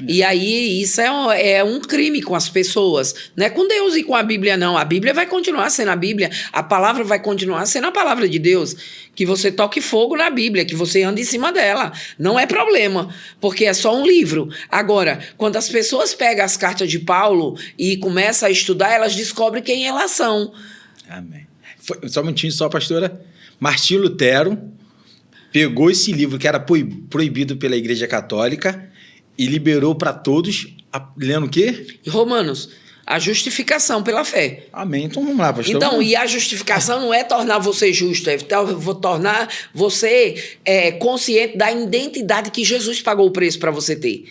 E aí isso é um crime com as pessoas. Não é com Deus e com a Bíblia, não. A Bíblia vai continuar sendo a Bíblia. A palavra vai continuar sendo a palavra de Deus. Que você toque fogo na Bíblia, que você ande em cima dela. Não é problema, porque é só um livro. Agora, quando as pessoas pegam as cartas de Paulo e começam a estudar, elas descobrem quem elas são. Amém. Só um minutinho, pastora. Martinho Lutero pegou esse livro que era proibido pela Igreja Católica e liberou para todos, lendo o quer? Romanos, a justificação pela fé. Amém. Então vamos lá, pastor. Então, e a justificação não é tornar você justo, é tornar você consciente da identidade que Jesus pagou o preço para você ter.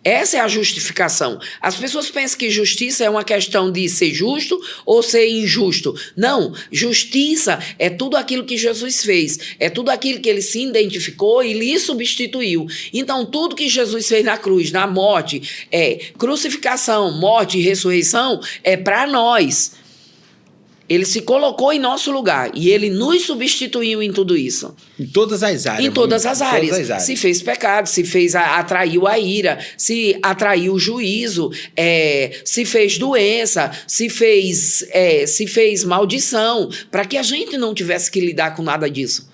Essa é a justificação. As pessoas pensam que justiça é uma questão de ser justo ou ser injusto. Não, justiça é tudo aquilo que Jesus fez, é tudo aquilo que ele se identificou e lhe substituiu. Então, tudo que Jesus fez na cruz, na morte, crucificação, morte e ressurreição, é para nós. Ele se colocou em nosso lugar e ele nos substituiu em tudo isso. Em todas as áreas. Em todas as áreas. Se fez pecado, se atraiu a ira, se atraiu o juízo, se fez doença, se fez maldição, para que a gente não tivesse que lidar com nada disso.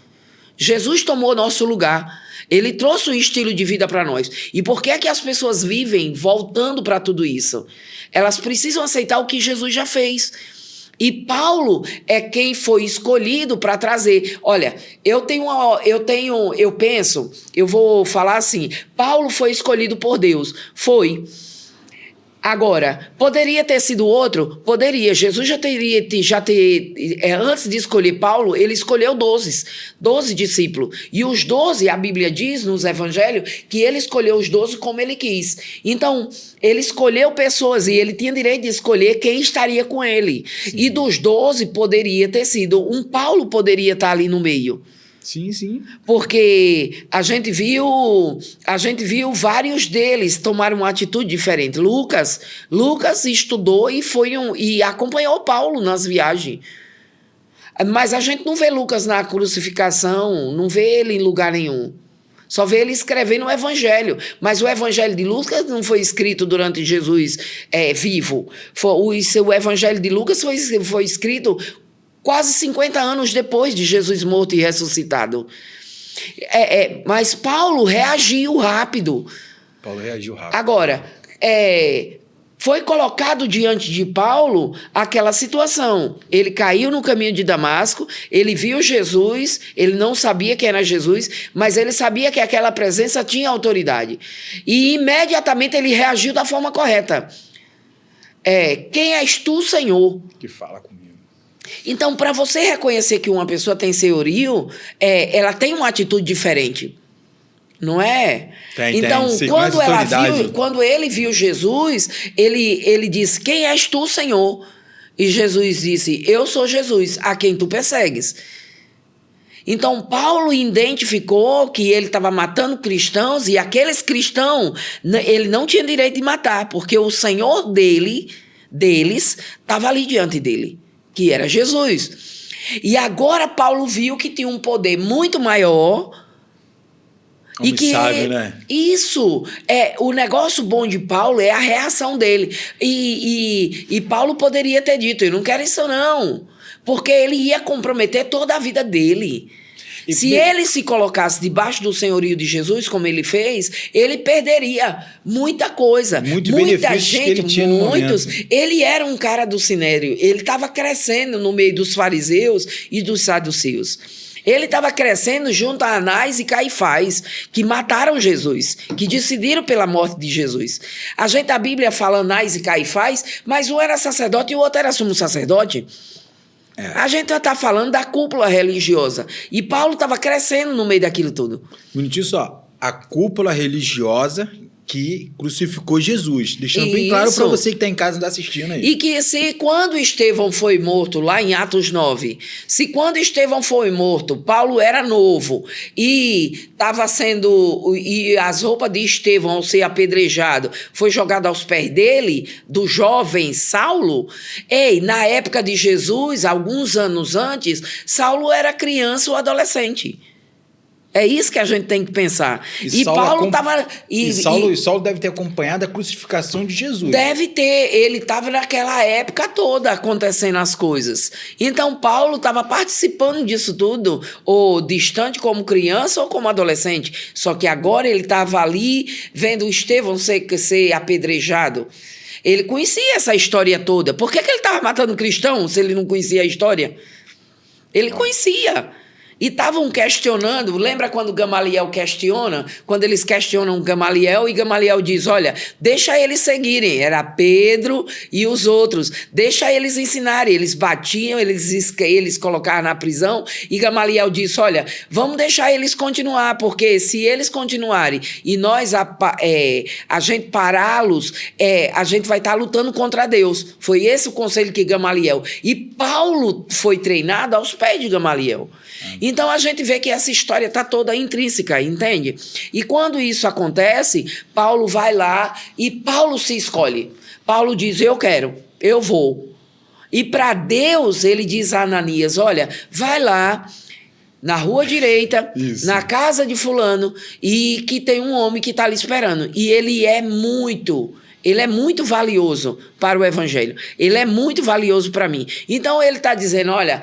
Jesus tomou nosso lugar. Ele trouxe um estilo de vida para nós. E por que é que as pessoas vivem voltando para tudo isso? Elas precisam aceitar o que Jesus já fez. E Paulo é quem foi escolhido para trazer. Olha, eu vou falar assim, Paulo foi escolhido por Deus. Foi. Agora, poderia ter sido outro? Poderia. Jesus antes de escolher Paulo, ele escolheu 12 discípulos. E os 12, a Bíblia diz nos evangelhos, que ele escolheu os 12 como ele quis. Então, ele escolheu pessoas e ele tinha direito de escolher quem estaria com ele. Sim. E dos 12, poderia ter sido Paulo poderia estar ali no meio. Sim, sim. Porque a gente viu vários deles tomaram uma atitude diferente. Lucas estudou e acompanhou Paulo nas viagens. Mas a gente não vê Lucas na crucificação, não vê ele em lugar nenhum. Só vê ele escrevendo o evangelho. Mas o evangelho de Lucas não foi escrito durante Jesus vivo. O evangelho de Lucas foi escrito quase 50 anos depois de Jesus morto e ressuscitado. Mas Paulo reagiu rápido. Agora, foi colocado diante de Paulo aquela situação. Ele caiu no caminho de Damasco, ele viu Jesus, ele não sabia quem era Jesus, mas ele sabia que aquela presença tinha autoridade. E imediatamente ele reagiu da forma correta. Quem és tu, Senhor? Que fala comigo. Então, para você reconhecer que uma pessoa tem senhorio, ela tem uma atitude diferente. Não é? Então, quando ele viu Jesus, ele disse, quem és tu, Senhor? E Jesus disse, eu sou Jesus, a quem tu persegues. Então, Paulo identificou que ele estava matando cristãos e aqueles cristãos, ele não tinha direito de matar, porque o Senhor deles estava ali diante dele, que era Jesus. E agora Paulo viu que tinha um poder muito maior. Homem sábio, né? Isso, o negócio bom de Paulo é a reação dele. E Paulo poderia ter dito, eu não quero isso não, porque ele ia comprometer toda a vida dele. Se ele se colocasse debaixo do senhorio de Jesus, como ele fez, ele perderia muita coisa. Muita gente, que ele tinha muitos. Ele era um cara do sinédrio. Ele estava crescendo no meio dos fariseus e dos saduceus. Ele estava crescendo junto a Anás e Caifás, que mataram Jesus, que decidiram pela morte de Jesus. A Bíblia fala Anás e Caifás, mas um era sacerdote e o outro era sumo sacerdote. A gente está falando da cúpula religiosa. E Paulo estava crescendo no meio daquilo tudo. Bonitinho só, a cúpula religiosa que crucificou Jesus. Deixando bem claro para você que está em casa e está assistindo aí. E que se quando Estevão foi morto, lá em Atos 9, se quando Estevão foi morto, Paulo era novo e estava sendo, e as roupas de Estevão ao ser apedrejado foi jogado aos pés dele, do jovem Saulo, na época de Jesus, alguns anos antes, Saulo era criança ou adolescente. É isso que a gente tem que pensar. E Paulo estava... Saulo deve ter acompanhado a crucificação de Jesus. Deve ter. Ele estava naquela época toda acontecendo as coisas. Então, Paulo estava participando disso tudo, ou distante como criança ou como adolescente. Só que agora ele estava ali vendo o Estevão ser apedrejado. Ele conhecia essa história toda. Por que ele estava matando cristão se ele não conhecia a história? Ele conhecia. E estavam questionando, lembra quando Gamaliel questiona? Quando eles questionam Gamaliel e Gamaliel diz, olha, deixa eles seguirem. Era Pedro e os outros. Deixa eles ensinarem. Eles batiam, eles colocaram na prisão e Gamaliel disse, olha, vamos deixar eles continuar, porque se eles continuarem e nós a gente pará-los, a gente vai estar lutando contra Deus. Foi esse o conselho que Gamaliel. E Paulo foi treinado aos pés de Gamaliel. Então, a gente vê que essa história está toda intrínseca, entende? E quando isso acontece, Paulo vai lá e Paulo se escolhe. Paulo diz, eu quero, eu vou. E para Deus, ele diz a Ananias, olha, vai lá na rua direita, na casa de fulano, e que tem um homem que está ali esperando. E ele é muito valioso para o evangelho. Ele é muito valioso para mim. Então, ele está dizendo, olha,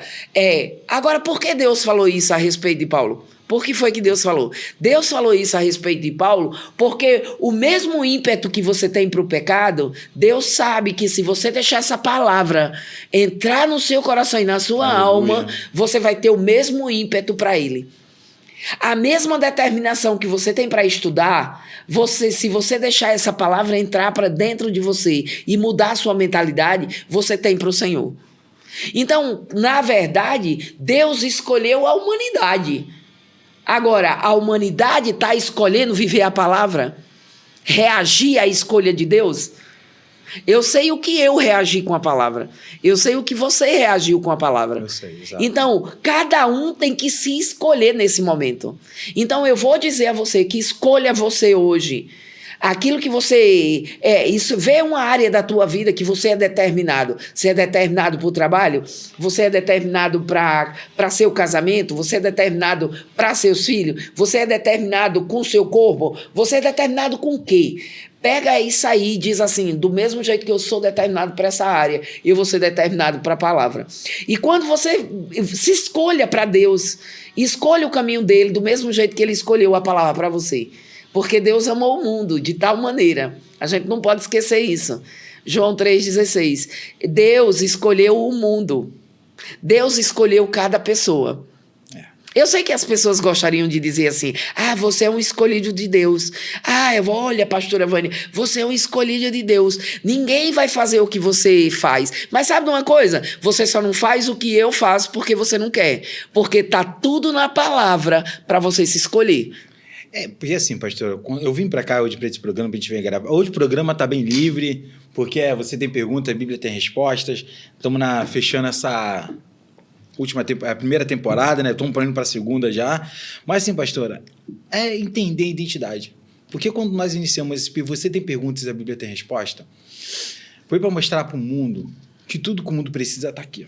agora, por que Deus falou isso a respeito de Paulo? Por que foi que Deus falou? Deus falou isso a respeito de Paulo porque o mesmo ímpeto que você tem para o pecado, Deus sabe que se você deixar essa palavra entrar no seu coração e na sua alma, você vai ter o mesmo ímpeto para ele. A mesma determinação que você tem para estudar, se você deixar essa palavra entrar para dentro de você e mudar a sua mentalidade, você tem para o Senhor. Então, na verdade, Deus escolheu a humanidade. Agora, a humanidade está escolhendo viver a palavra, reagir à escolha de Deus. Eu sei o que eu reagi com a palavra. Eu sei o que você reagiu com a palavra. Eu sei, exato. Então, cada um tem que se escolher nesse momento. Então, eu vou dizer a você que escolha você hoje. Aquilo que você... isso vê uma área da tua vida que você é determinado. Você é determinado para o trabalho? Você é determinado para seu casamento? Você é determinado para seus filhos? Você é determinado com o seu corpo? Você é determinado com o quê? Pega isso aí e diz assim, do mesmo jeito que eu sou determinado para essa área, eu vou ser determinado para a palavra. E quando você se escolha para Deus, escolha o caminho dele do mesmo jeito que ele escolheu a palavra para você. Porque Deus amou o mundo de tal maneira. A gente não pode esquecer isso. João 3,16. Deus escolheu o mundo. Deus escolheu cada pessoa. Eu sei que as pessoas gostariam de dizer assim, você é um escolhido de Deus. Olha, pastora Vânia, você é um escolhido de Deus. Ninguém vai fazer o que você faz. Mas sabe de uma coisa? Você só não faz o que eu faço porque você não quer. Porque está tudo na palavra para você se escolher. Porque assim, pastor, eu vim para cá hoje para esse programa, para a gente vir gravar. Hoje o programa está bem livre, porque você tem perguntas, a Bíblia tem respostas. Estamos fechando essa... a primeira temporada, né? Estamos indo para a segunda já. Mas, assim, pastora, é entender a identidade. Porque quando nós iniciamos esse... Você tem perguntas e a Bíblia tem resposta? Foi para mostrar para o mundo que tudo que o mundo precisa está aqui.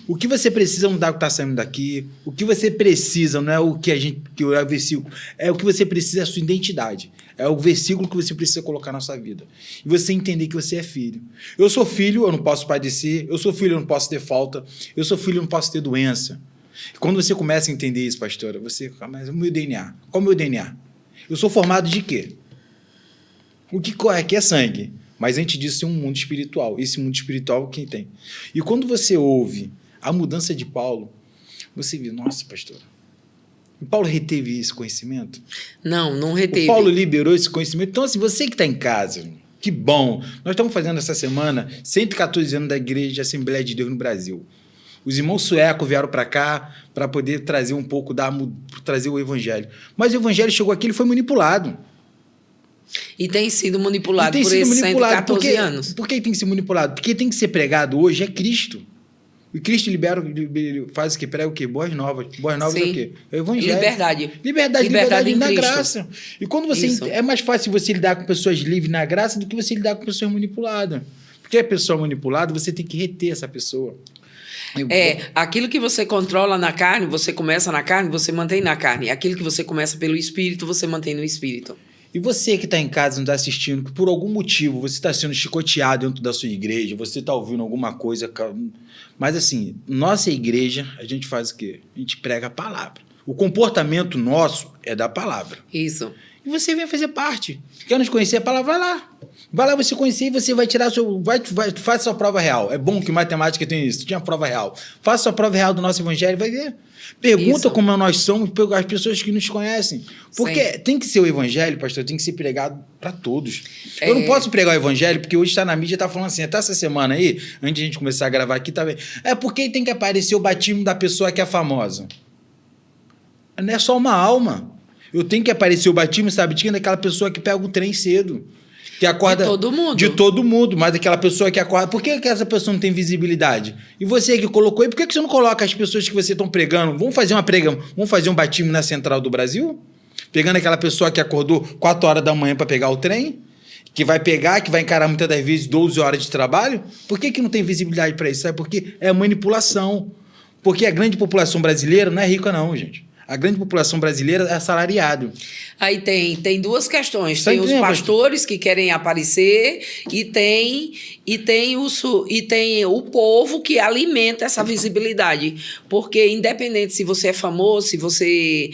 O que você precisa não dá o que está saindo daqui. O que você precisa não é o que é o versículo. É o que você precisa, é a sua identidade. É o versículo que você precisa colocar na sua vida. E você entender que você é filho. Eu sou filho, eu não posso padecer. Eu sou filho, eu não posso ter falta. Eu sou filho, eu não posso ter doença. Quando você começa a entender isso, pastora, você fala, mas o meu DNA? Qual é o meu DNA? Eu sou formado de quê? O que corre aqui é sangue. Mas antes disso, tem um mundo espiritual. Esse mundo espiritual, quem tem? E quando você ouve a mudança de Paulo, Você viu, nossa, pastor, o Paulo reteve esse conhecimento? Não reteve. O Paulo liberou esse conhecimento. Então, assim, você que está em casa, que bom. Nós estamos fazendo essa semana 114 anos da Igreja de Assembleia de Deus no Brasil. Os irmãos suecos vieram para cá para poder trazer um pouco trazer o evangelho. Mas o evangelho chegou aqui, ele foi manipulado. E tem sido manipulado por esses 114 anos. Por que tem que ser manipulado? Porque tem que ser pregado hoje é Cristo. E Cristo faz o que? Prega o quê? Boas novas. Boas novas é o quê? É o evangelho. Liberdade na graça. E quando você... É mais fácil você lidar com pessoas livres na graça do que você lidar com pessoas manipuladas. Porque a pessoa manipulada, você tem que reter essa pessoa. Aquilo que você controla na carne, você começa na carne, você mantém na carne. Aquilo que você começa pelo Espírito, você mantém no Espírito. E você que está em casa, não está assistindo, que por algum motivo você está sendo chicoteado dentro da sua igreja, você está ouvindo alguma coisa... Mas assim, nossa igreja, a gente faz o quê? A gente prega a palavra. O comportamento nosso é da palavra. Isso. E você vem fazer parte. Quer nos conhecer a palavra? Vai lá. Vai lá você conhecer e você vai tirar faça sua prova real. É bom que matemática tem isso. Tinha prova real. Faça sua prova real do nosso evangelho e vai ver. Pergunta como nós somos as pessoas que nos conhecem. Porque tem que ser o evangelho, pastor, tem que ser pregado para todos. Eu não posso pregar o evangelho porque hoje está na mídia, está falando assim, até essa semana aí, antes de a gente começar a gravar aqui, tá bem. É porque tem que aparecer o batismo da pessoa que é famosa. Não é só uma alma. Eu tenho que aparecer o batismo, sabe, daquela pessoa que pega o trem cedo. Que acorda de todo mundo. De todo mundo, mas aquela pessoa que acorda... Por que essa pessoa não tem visibilidade? E você que colocou aí, por que você não coloca as pessoas que você estão pregando? Vamos fazer um batismo na Central do Brasil? Pegando aquela pessoa que acordou 4 horas da manhã para pegar o trem? Que vai encarar muitas das vezes 12 horas de trabalho? Por que não tem visibilidade para isso? Sabe? Porque é manipulação. Porque a grande população brasileira não é rica não, gente. A grande população brasileira é assalariado. Aí tem duas questões. Tem os pastores que querem aparecer e tem o povo que alimenta essa visibilidade. Porque independente se você é famoso, se você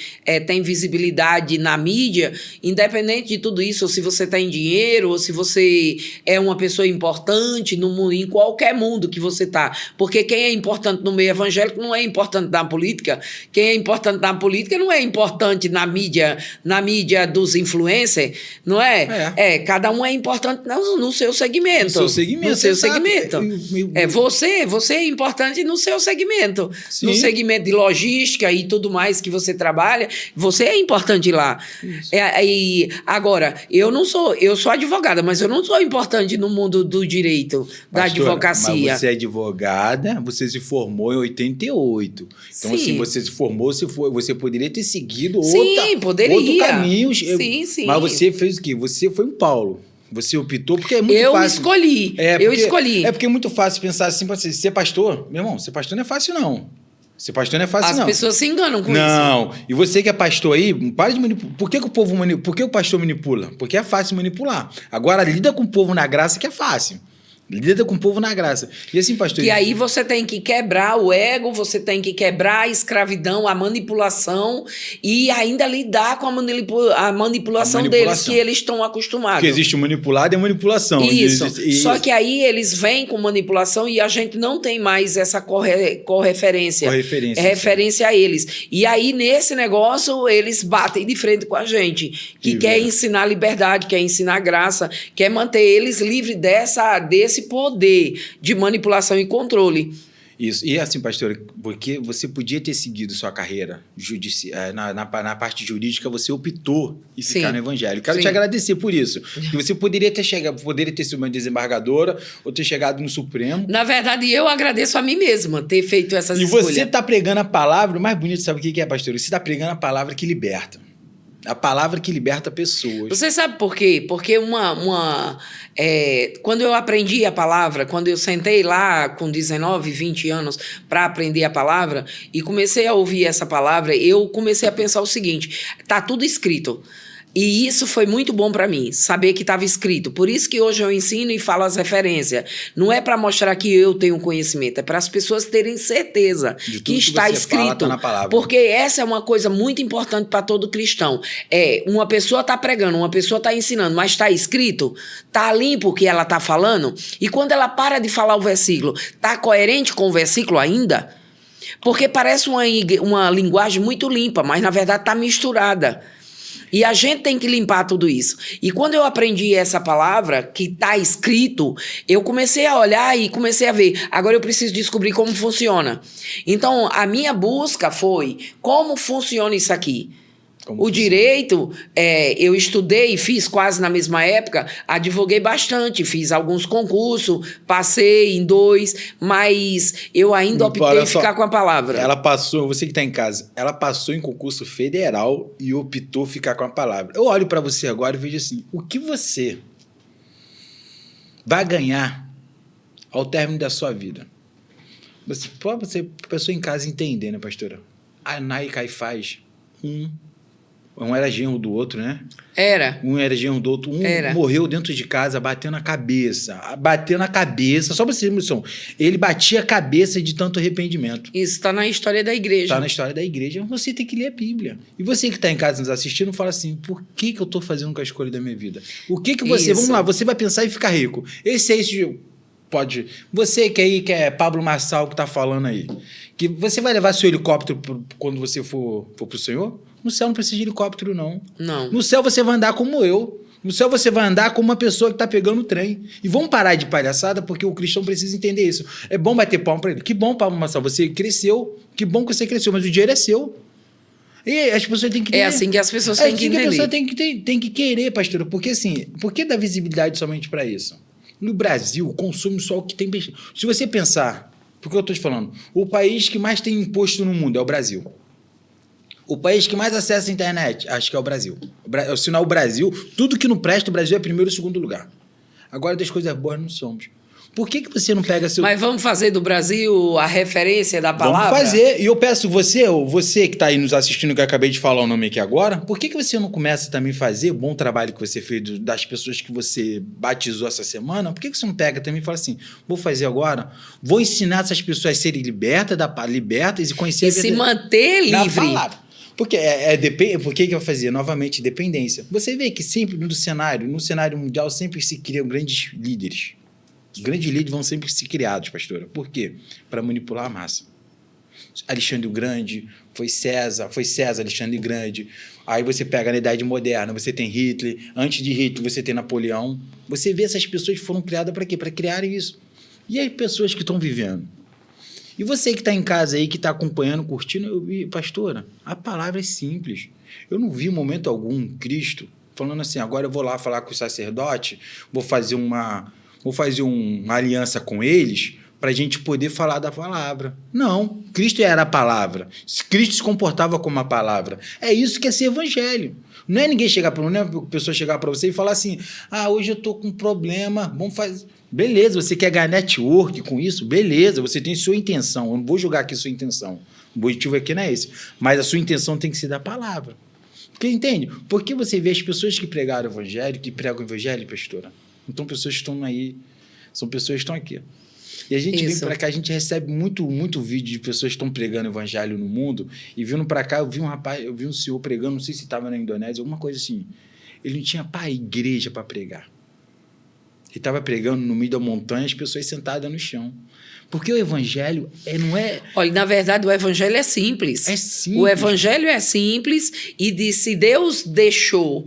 tem visibilidade na mídia, independente de tudo isso, ou se você tem dinheiro, ou se você é uma pessoa importante no mundo, em qualquer mundo que você está. Porque quem é importante no meio evangélico não é importante na política. Quem é importante na política não é importante na mídia dos influencers, não é? Cada um é importante no seu segmento. No seu segmento. Você é importante no seu segmento. Sim. No segmento de logística e tudo mais que você trabalha, você é importante lá. Agora, eu sou advogada, mas eu não sou importante no mundo do direito, da advocacia. Mas você é advogada, você se formou em 88. Então, assim, você se formou, você poderia ter seguido outro caminho. Sim. Mas você fez o quê? Você foi um Paulo. Você optou, porque é muito fácil. Eu escolhi. É porque é muito fácil pensar assim, para você ser pastor. Meu irmão, ser pastor não é fácil, não. Ser pastor não é fácil, não. As pessoas se enganam com isso. Não. E você que é pastor aí, para de manipular. Por que o pastor manipula? Porque é fácil manipular. Agora, lida com o povo na graça que é fácil. Lida com o povo na graça. E assim, pastor... E aí você tem que quebrar o ego, você tem que quebrar a escravidão, a manipulação e ainda lidar com a manipulação deles, que eles estão acostumados. Porque existe o manipulado e a manipulação. Isso. Só que aí eles vêm com manipulação e a gente não tem mais essa correferência. Referência a eles. E aí, nesse negócio, eles batem de frente com a gente, que quer ensinar liberdade, quer ensinar graça, quer manter eles livres desse poder de manipulação e controle. Isso. E assim, pastora, porque você podia ter seguido sua carreira na parte jurídica, você optou em ficar no evangelho. Quero te agradecer por isso. Porque você poderia ter sido uma desembargadora ou ter chegado no Supremo. Na verdade, eu agradeço a mim mesma ter feito essas escolhas. E você está pregando a palavra, o mais bonito, sabe o que é, pastora? Você está pregando a palavra que liberta. A palavra que liberta pessoas. Você sabe por quê? Porque quando eu aprendi a palavra, quando eu sentei lá com 19, 20 anos para aprender a palavra e comecei a ouvir essa palavra, eu comecei a pensar o seguinte, tá tudo escrito. E isso foi muito bom para mim, saber que estava escrito. Por isso que hoje eu ensino e falo as referências. Não é para mostrar que eu tenho conhecimento, é para as pessoas terem certeza que está escrito. Fala, tá na palavra. Porque essa é uma coisa muito importante para todo cristão. Uma pessoa está pregando, uma pessoa está ensinando, mas está escrito, está limpo o que ela está falando. E quando ela para de falar o versículo, está coerente com o versículo ainda? Porque parece uma linguagem muito limpa, mas na verdade está misturada. E a gente tem que limpar tudo isso. E quando eu aprendi essa palavra, que está escrito, eu comecei a olhar e comecei a ver. Agora eu preciso descobrir como funciona. Então, a minha busca foi como funciona isso aqui. O direito, eu estudei, fiz quase na mesma época, advoguei bastante, fiz alguns concursos, passei em 2, mas eu ainda optei em ficar com a palavra. Ela passou, você que está em casa, ela passou em concurso federal e optou ficar com a palavra. Eu olho para você agora e vejo assim, o que você vai ganhar ao término da sua vida? Para você, a pessoa em casa entender, né, pastora? Aná e Caifás, um era genro do outro, né? Era. Um era genro do outro. Morreu dentro de casa, batendo a cabeça. Batendo a cabeça. Só pra você ter noção. Ele batia a cabeça de tanto arrependimento. Isso está na história da igreja. Está na história da igreja. Você tem que ler a Bíblia. E você que está em casa nos assistindo, fala assim, por que eu estou fazendo com a escolha da minha vida? O que você... Vamos lá, você vai pensar e ficar rico. Pode... Você que aí, que é Pablo Marçal que está falando aí, que você vai levar seu helicóptero quando você for pro Senhor? No céu não precisa de helicóptero, não. Não. No céu você vai andar como eu. No céu você vai andar como uma pessoa que está pegando o trem. E vamos parar de palhaçada, porque o cristão precisa entender isso. É bom bater palma para ele. Que bom, Pablo Marçal, você cresceu. Que bom que você cresceu, mas o dinheiro é seu. E as pessoas têm que... É assim que as pessoas têm que entender. É assim que a pessoa tem que querer, pastor. Porque assim, por que dar visibilidade somente para isso? No Brasil, consome só o que tem... Se você pensar, porque eu estou te falando, o país que mais tem imposto no mundo é o Brasil. O país que mais acessa a internet, acho que é o Brasil. Se não é o Brasil, tudo que não presta, o Brasil é primeiro ou segundo lugar. Agora, das coisas boas não somos. Por que você não pega seu... Mas vamos fazer do Brasil a referência da palavra? Vamos fazer. E eu peço você que está aí nos assistindo, que eu acabei de falar o nome aqui agora, por que você não começa também a fazer o bom trabalho que você fez das pessoas que você batizou essa semana? Por que você não pega também e fala assim, vou fazer agora, vou ensinar essas pessoas a serem libertas e conhecer a verdade. E se manter livre. Porque por que vai fazer? Novamente, dependência. Você vê que sempre no cenário mundial, sempre se criam grandes líderes. Grandes líderes vão sempre ser criados, pastora. Por quê? Para manipular a massa. Alexandre o Grande, foi César, Alexandre o Grande. Aí você pega na Idade Moderna, você tem Hitler. Antes de Hitler, você tem Napoleão. Você vê essas pessoas que foram criadas para quê? Para criarem isso. E aí, pessoas que estão vivendo? E você que está em casa aí, que está acompanhando, curtindo, eu vi, pastora, a palavra é simples. Eu não vi em momento algum Cristo falando assim, agora eu vou lá falar com o sacerdote, vou fazer uma aliança com eles para a gente poder falar da palavra. Não, Cristo era a palavra. Cristo se comportava como a palavra. É isso que é ser evangelho. Não é ninguém chegar para a pessoa chegar para você e falar assim, hoje eu estou com um problema, vamos fazer... Beleza, você quer ganhar network com isso? Beleza, você tem sua intenção. Eu não vou julgar aqui sua intenção. O objetivo aqui não é esse. Mas a sua intenção tem que ser da palavra. Porque, entende? Porque você vê as pessoas que pregaram o evangelho, que pregam o evangelho, pastora. Então, pessoas que estão aí, são pessoas que estão aqui. E a gente vem para cá, a gente recebe muito vídeo de pessoas que estão pregando o evangelho no mundo. E vindo para cá, eu vi um senhor pregando, não sei se estava na Indonésia, alguma coisa assim. Ele não tinha igreja para pregar. Ele estava pregando no meio da montanha, as pessoas sentadas no chão. Porque o evangelho não é... Olha, na verdade, o evangelho é simples. É simples. O evangelho é simples e se Deus deixou...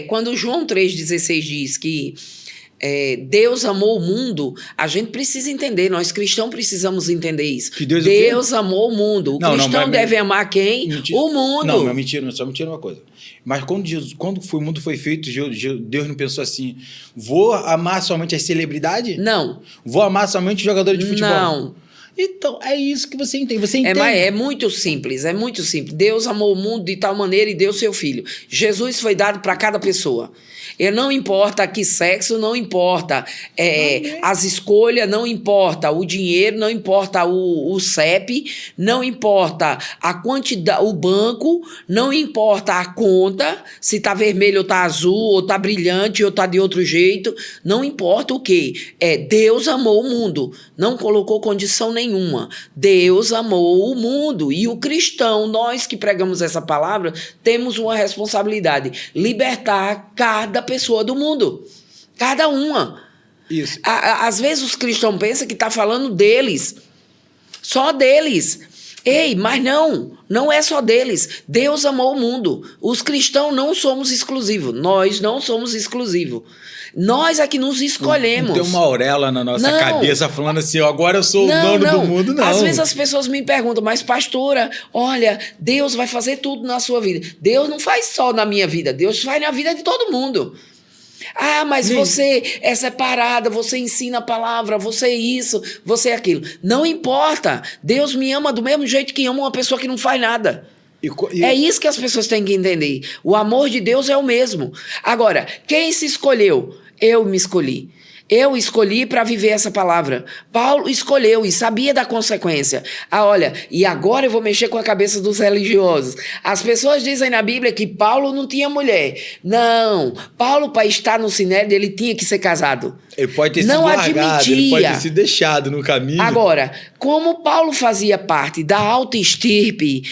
quando João 3,16 diz que Deus amou o mundo, a gente precisa entender, nós cristãos precisamos entender isso. Que Deus amou o mundo. O cristão deve amar quem? Mentira. O mundo. Não, é mentira, só mentira uma coisa. Mas quando o mundo foi feito, Deus não pensou assim, vou amar somente as celebridades? Não. Vou amar somente os jogadores de futebol? Não. Então, é isso que você entende. Você entende. É muito simples, é muito simples. Deus amou o mundo de tal maneira e deu seu filho. Jesus foi dado para cada pessoa. Não importa que sexo, não importa as escolhas, não importa o dinheiro, não importa o CEP, não importa a quantidade, o banco, não importa a conta, se está vermelho ou está azul, ou está brilhante ou está de outro jeito, não importa o quê. Deus amou o mundo, não colocou condição nenhuma. Deus amou o mundo e o cristão, nós que pregamos essa palavra, temos uma responsabilidade, libertar cada pessoa do mundo. Cada uma. Isso. Às vezes os cristãos pensam que está falando deles. Só deles. Ei, mas não é só deles. Deus amou o mundo. Os cristãos não somos exclusivos. Nós não somos exclusivos. Nós é que nos escolhemos. Não tem uma auréola na nossa cabeça falando assim, agora eu sou o dono do mundo, não. Às vezes as pessoas me perguntam, mas pastora, olha, Deus vai fazer tudo na sua vida. Deus não faz só na minha vida, Deus faz na vida de todo mundo. Ah, mas você é separada, você ensina a palavra, você é isso, você é aquilo. Não importa. Deus me ama do mesmo jeito que ama uma pessoa que não faz nada. É isso que as pessoas têm que entender. O amor de Deus é o mesmo. Agora, quem se escolheu? Eu me escolhi. Eu escolhi para viver essa palavra. Paulo escolheu e sabia da consequência. Ah, olha, e agora eu vou mexer com a cabeça dos religiosos. As pessoas dizem na Bíblia que Paulo não tinha mulher. Não, Paulo, para estar no Sinédrio, ele tinha que ser casado. Ele pode ter sido largado, ele pode ter sido deixado no caminho. Agora, como Paulo fazia parte da alta estirpe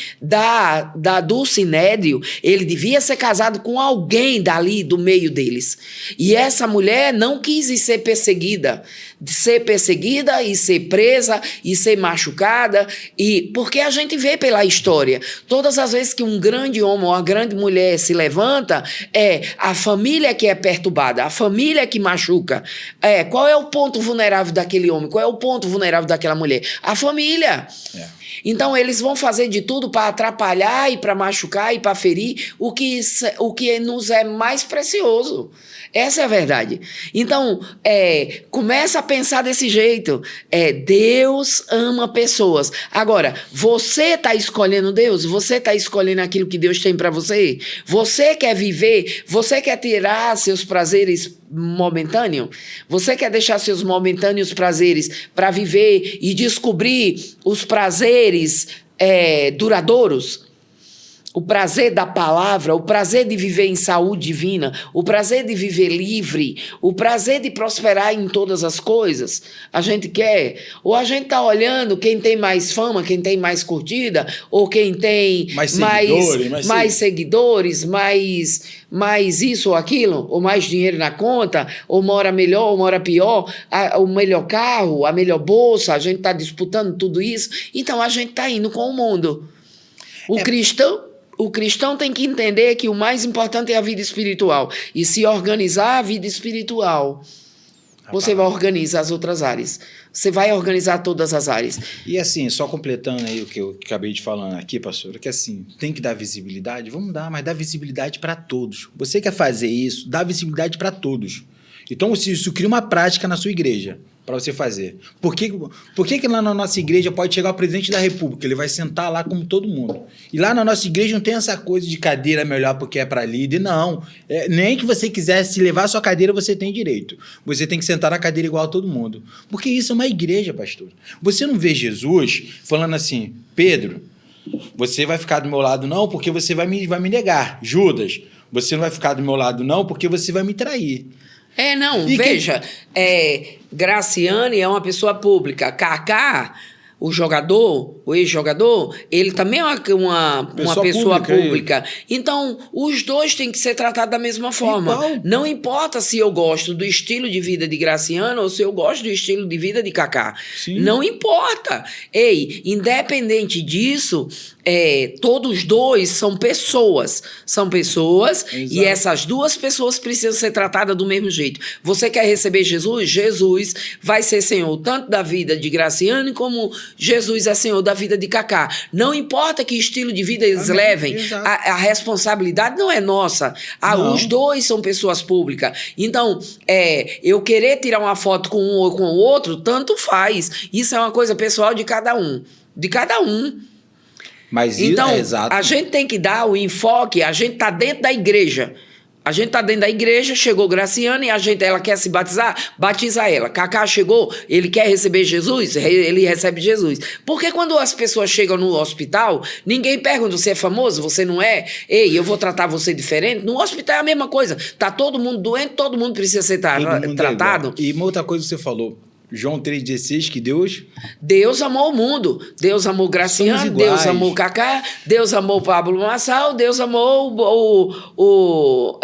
do Sinédrio, ele devia ser casado com alguém dali do meio deles. E essa mulher não quis ser perseguida e ser presa e ser machucada, porque a gente vê pela história, todas as vezes que um grande homem ou uma grande mulher se levanta, é a família que é perturbada, a família que machuca. Qual é o ponto vulnerável daquele homem? Qual é o ponto vulnerável daquela mulher? A família. Então, eles vão fazer de tudo para atrapalhar e para machucar e para ferir o que nos é mais precioso. Essa é a verdade. Então, começa a pensar desse jeito. Deus ama pessoas. Agora, você está escolhendo Deus? Você está escolhendo aquilo que Deus tem para você? Você quer viver? Você quer tirar seus prazeres momentâneos? Você quer deixar seus momentâneos prazeres para viver e descobrir os prazeres duradouros? O prazer da palavra, o prazer de viver em saúde divina, o prazer de viver livre, o prazer de prosperar em todas as coisas, a gente quer? Ou a gente está olhando quem tem mais fama, quem tem mais curtida, ou quem tem mais seguidores, mais isso ou aquilo, ou mais dinheiro na conta, ou mora melhor, ou mora pior, o melhor carro, a melhor bolsa, a gente está disputando tudo isso, então a gente está indo com o mundo. O cristão tem que entender que o mais importante é a vida espiritual. E se organizar a vida espiritual, você vai organizar as outras áreas. Você vai organizar todas as áreas. E assim, só completando aí o que eu acabei de falar aqui, pastora, que assim, tem que dar visibilidade? Vamos dar, mas dá visibilidade para todos. Você quer fazer isso, dá visibilidade para todos. Então, isso cria uma prática na sua igreja para você fazer. Por que lá na nossa igreja pode chegar o presidente da República? Ele vai sentar lá como todo mundo. E lá na nossa igreja não tem essa coisa de cadeira melhor porque é para líder, não. Nem que você quisesse levar a sua cadeira, você tem direito. Você tem que sentar na cadeira igual a todo mundo. Porque isso é uma igreja, pastor. Você não vê Jesus falando assim, Pedro, você vai ficar do meu lado não porque você vai me negar. Judas, você não vai ficar do meu lado não porque você vai me trair. Veja, Graciane é uma pessoa pública, Kaká, o jogador, o ex-jogador, ele também é uma pessoa pública. Então, os dois têm que ser tratados da mesma forma. Então, não importa se eu gosto do estilo de vida de Graciano ou se eu gosto do estilo de vida de Kaká. Sim. Não importa. Independente disso, todos dois são pessoas. São pessoas. Exato. E essas duas pessoas precisam ser tratadas do mesmo jeito. Você quer receber Jesus? Jesus vai ser Senhor tanto da vida de Graciane como Jesus é Senhor da vida de Kaká. Não importa que estilo de vida eles levem, a responsabilidade não é nossa. Os dois são pessoas públicas. Então, eu querer tirar uma foto com um ou com o outro, tanto faz. Isso é uma coisa pessoal de cada um. De cada um. Mas então, exato. A gente tem que dar o enfoque, a gente está dentro da igreja. A gente está dentro da igreja, chegou Graciane, ela quer se batizar, batiza ela. Kaká chegou, ele quer receber Jesus, ele recebe Jesus. Porque quando as pessoas chegam no hospital, ninguém pergunta, você é famoso, você não é? Ei, eu vou tratar você diferente? No hospital é a mesma coisa. Tá todo mundo doente, todo mundo precisa ser tratado. E uma outra coisa que você falou, João 3,16, que Deus amou o mundo. Deus amou o Graciano, Deus amou o Cacá, Deus amou o Pablo Marçal, Deus amou o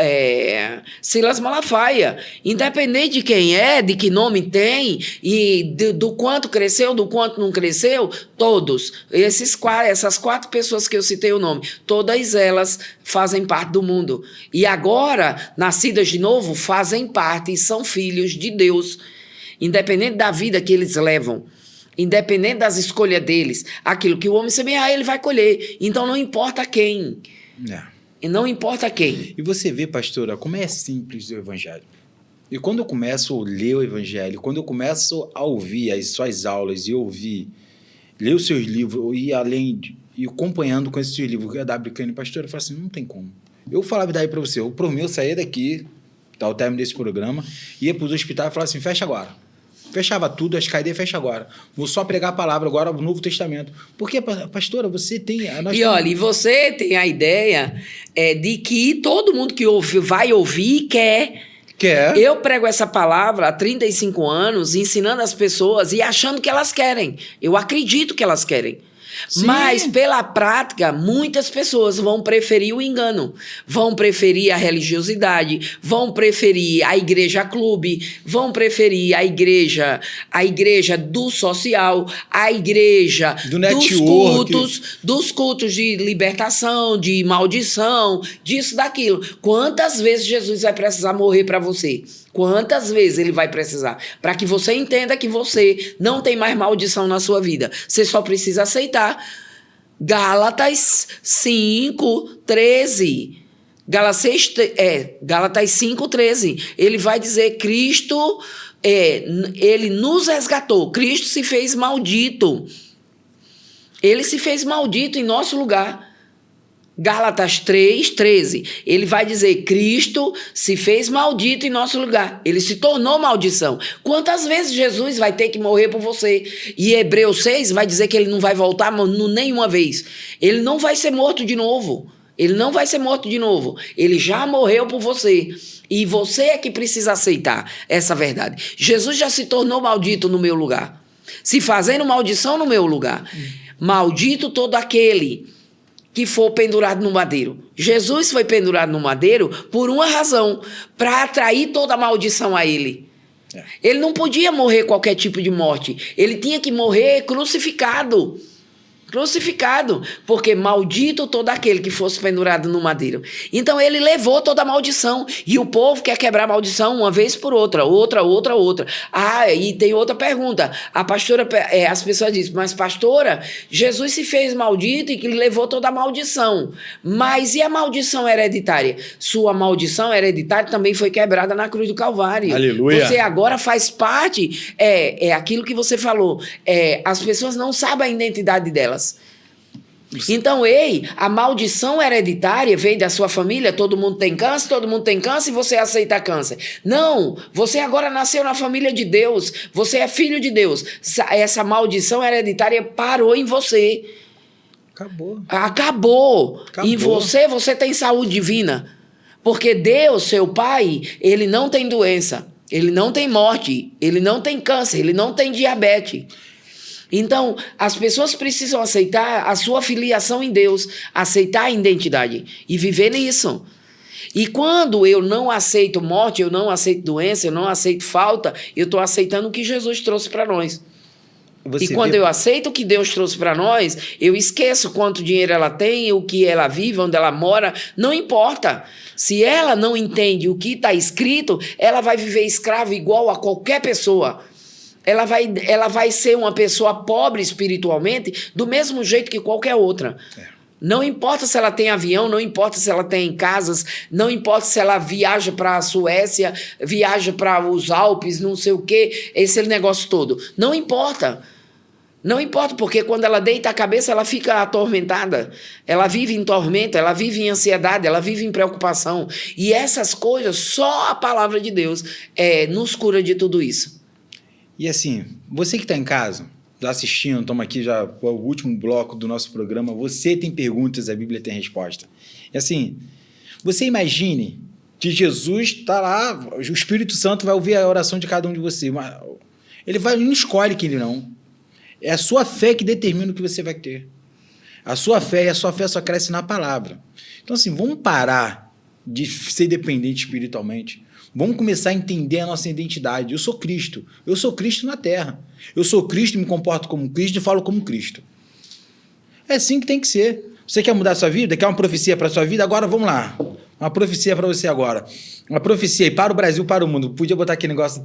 Silas Malafaia. Independente de quem é, de que nome tem, e do quanto cresceu, do quanto não cresceu, todos. Essas 4 pessoas que eu citei o nome, todas elas fazem parte do mundo. E agora, nascidas de novo, fazem parte e são filhos de Deus. Independente da vida que eles levam, independente das escolhas deles, aquilo que o homem semear, ele vai colher. Então não importa quem. E não importa quem. E você vê, pastora, como é simples o evangelho. E quando eu começo a ler o evangelho, quando eu começo a ouvir as suas aulas e ler os seus livros, e e acompanhando com esses livros que a W. Cane, pastora, eu falo assim, não tem como. Eu falava daí para você, por mim eu saía daqui, ao término desse programa, ia para os hospitais e falava assim, fecha agora. Fechava tudo, as cadeias, fecha agora. Vou só pregar a palavra agora no Novo Testamento. Porque, pastora, você tem... E você tem a ideia de que todo mundo que ouve, vai ouvir e quer. Eu prego essa palavra há 35 anos, ensinando as pessoas e achando que elas querem. Eu acredito que elas querem. Sim. Mas, pela prática, muitas pessoas vão preferir o engano, vão preferir a religiosidade, vão preferir a igreja clube, vão preferir a igreja do social, a igreja dos cultos de libertação, de maldição, disso, daquilo. Quantas vezes Jesus vai precisar morrer para você? Quantas vezes ele vai precisar? Para que você entenda que você não tem mais maldição na sua vida. Você só precisa aceitar. Gálatas 5:13. Gálatas 5:13. Ele vai dizer, Cristo, ele nos resgatou. Cristo se fez maldito. Ele se fez maldito em nosso lugar. Gálatas 3:13, ele vai dizer, Cristo se fez maldito em nosso lugar, ele se tornou maldição. Quantas vezes Jesus vai ter que morrer por você? E Hebreus 6 vai dizer que ele não vai voltar nenhuma vez. Ele não vai ser morto de novo. Ele não vai ser morto de novo. Ele já morreu por você. E você é que precisa aceitar essa verdade. Jesus já se tornou maldito no meu lugar, se fazendo maldição no meu lugar. Maldito todo aquele que for pendurado no madeiro. Jesus foi pendurado no madeiro por uma razão, para atrair toda a maldição a ele. Ele não podia morrer qualquer tipo de morte. Ele tinha que morrer crucificado. Crucificado, porque maldito todo aquele que fosse pendurado no madeiro. Então ele levou toda a maldição, e o povo quer quebrar a maldição uma vez por outra. E tem outra pergunta, a pastora, as pessoas dizem, mas pastora, Jesus se fez maldito e que levou toda a maldição, mas e a maldição hereditária? Sua maldição hereditária também foi quebrada na cruz do Calvário. Aleluia. Você agora faz parte, aquilo que você falou, as pessoas não sabem a identidade delas. Então, a maldição hereditária veio da sua família, todo mundo tem câncer e você aceita câncer. Não, você agora nasceu na família de Deus, você é filho de Deus. Essa maldição hereditária parou em você. Acabou. Em você tem saúde divina. Porque Deus, seu Pai, ele não tem doença, ele não tem morte, ele não tem câncer, ele não tem diabetes. Então, as pessoas precisam aceitar a sua filiação em Deus, aceitar a identidade e viver nisso. E quando eu não aceito morte, eu não aceito doença, eu não aceito falta, eu estou aceitando o que Jesus trouxe para nós. Eu aceito o que Deus trouxe para nós, eu esqueço quanto dinheiro ela tem, o que ela vive, onde ela mora, não importa. Se ela não entende o que está escrito, ela vai viver escrava igual a qualquer pessoa. Ela vai ser uma pessoa pobre espiritualmente do mesmo jeito que qualquer outra. Não importa se ela tem avião, não importa se ela tem casas, não importa se ela viaja para a Suécia, viaja para os Alpes, não sei o quê, esse negócio todo. Não importa. Não importa, porque quando ela deita a cabeça, ela fica atormentada. Ela vive em tormento, ela vive em ansiedade, ela vive em preocupação. E essas coisas, só a palavra de Deus nos cura de tudo isso. E assim, você que está em casa, já assistindo, estamos aqui já o último bloco do nosso programa, você tem perguntas, a Bíblia tem resposta. E assim, você imagine que Jesus está lá, o Espírito Santo vai ouvir a oração de cada um de vocês. Ele não escolhe quem ele não. É a sua fé que determina o que você vai ter. A sua fé só cresce na palavra. Então, assim, vamos parar de ser dependente espiritualmente. Vamos começar a entender a nossa identidade. Eu sou Cristo. Eu sou Cristo na terra. Eu sou Cristo, me comporto como Cristo e falo como Cristo. É assim que tem que ser. Você quer mudar a sua vida? Quer uma profecia para a sua vida? Agora, vamos lá. Uma profecia para você agora. Uma profecia para o Brasil, para o mundo. Podia botar aquele negócio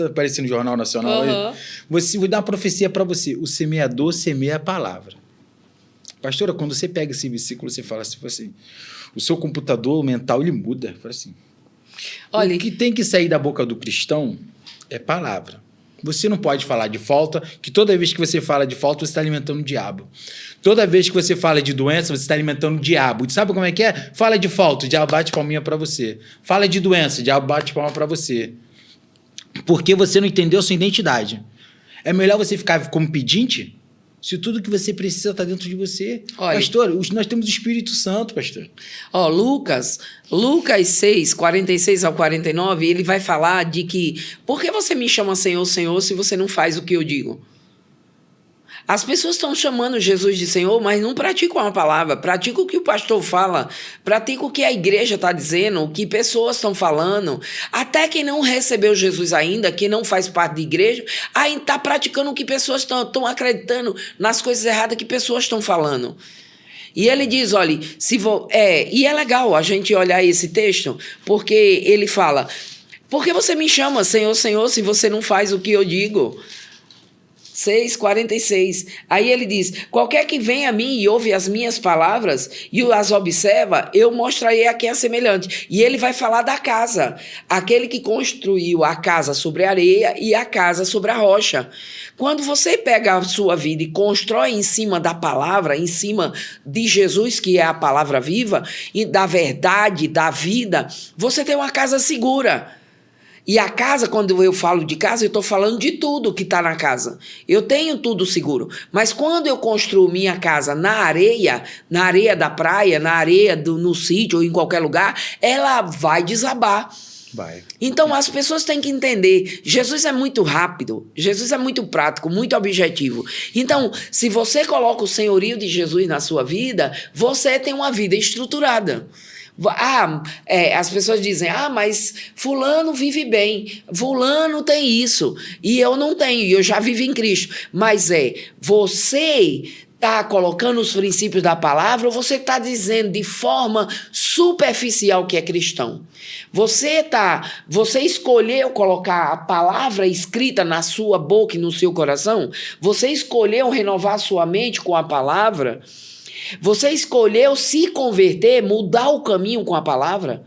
aparecendo no Jornal Nacional. Uhum. Vou dar uma profecia para você. O semeador semeia a palavra. Pastora, quando você pega esse versículo, você fala assim, o seu computador mental, ele muda. Fala assim, olha, o que tem que sair da boca do cristão é palavra. Você não pode falar de falta, que toda vez que você fala de falta, você está alimentando o diabo. Toda vez que você fala de doença, você está alimentando o diabo. E sabe como é que é? Fala de falta, o diabo bate palminha para você. Fala de doença, o diabo bate palma para você. Porque você não entendeu sua identidade. É melhor você ficar como pedinte, se tudo que você precisa está dentro de você. Olha, pastor, nós temos o Espírito Santo, pastor. Lucas 6, 46 ao 49, ele vai falar de que, por que você me chama Senhor, Senhor, se você não faz o que eu digo? As pessoas estão chamando Jesus de Senhor, mas não praticam a palavra, praticam o que o pastor fala, praticam o que a igreja está dizendo, o que pessoas estão falando. Até quem não recebeu Jesus ainda, quem não faz parte da igreja, ainda está praticando o que pessoas estão acreditando nas coisas erradas que pessoas estão falando. E ele diz, olha, e é legal a gente olhar esse texto, porque ele fala, por que você me chama Senhor, Senhor, se você não faz o que eu digo? 6:46. Aí ele diz, qualquer que vem a mim e ouve as minhas palavras e as observa, eu mostrarei a quem é semelhante. E ele vai falar da casa. Aquele que construiu a casa sobre a areia e a casa sobre a rocha. Quando você pega a sua vida e constrói em cima da palavra, em cima de Jesus, que é a palavra viva, e da verdade, da vida, você tem uma casa segura. E a casa, quando eu falo de casa, eu estou falando de tudo que está na casa. Eu tenho tudo seguro. Mas quando eu construo minha casa na areia da praia, na areia no sítio ou em qualquer lugar, ela vai desabar. Vai. Então as pessoas têm que entender, Jesus é muito rápido, Jesus é muito prático, muito objetivo. Então, se você coloca o senhorio de Jesus na sua vida, você tem uma vida estruturada. As pessoas dizem, mas fulano vive bem, fulano tem isso, e eu não tenho, e eu já vivo em Cristo. Mas você está colocando os princípios da palavra ou você está dizendo de forma superficial que é cristão? Você escolheu colocar a palavra escrita na sua boca e no seu coração? Você escolheu renovar sua mente com a palavra? Você escolheu se converter, mudar o caminho com a palavra?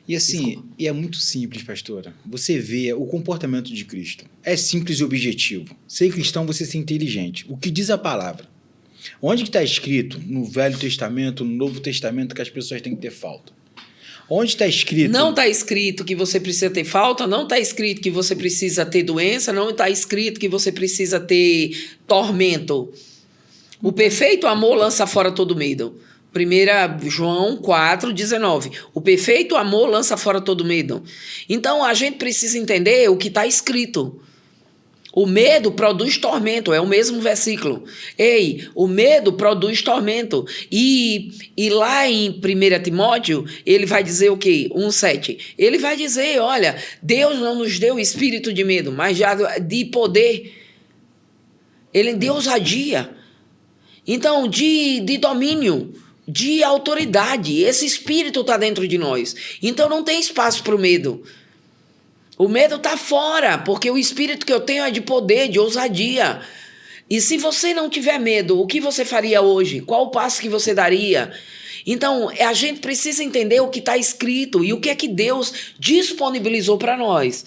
E assim, e é muito simples, pastora. Você vê o comportamento de Cristo. É simples e objetivo. Ser cristão, você ser inteligente. O que diz a palavra? Onde que está escrito no Velho Testamento, no Novo Testamento, que as pessoas têm que ter falta? Onde está escrito? Não está escrito que você precisa ter falta, não está escrito que você precisa ter doença, não está escrito que você precisa ter tormento. O perfeito amor lança fora todo medo. 1 João 4:19. O perfeito amor lança fora todo medo. Então a gente precisa entender o que está escrito. O medo produz tormento, é o mesmo versículo. O medo produz tormento. E lá em 1 Timóteo, ele vai dizer o quê? 1:7. Ele vai dizer, olha, Deus não nos deu espírito de medo, mas já de poder. Ele deu ousadia. Então, de domínio, de autoridade. Esse espírito está dentro de nós. Então não tem espaço para o medo. O medo está fora, porque o espírito que eu tenho é de poder, de ousadia. E se você não tiver medo, o que você faria hoje? Qual o passo que você daria? Então, a gente precisa entender o que está escrito e o que é que Deus disponibilizou para nós.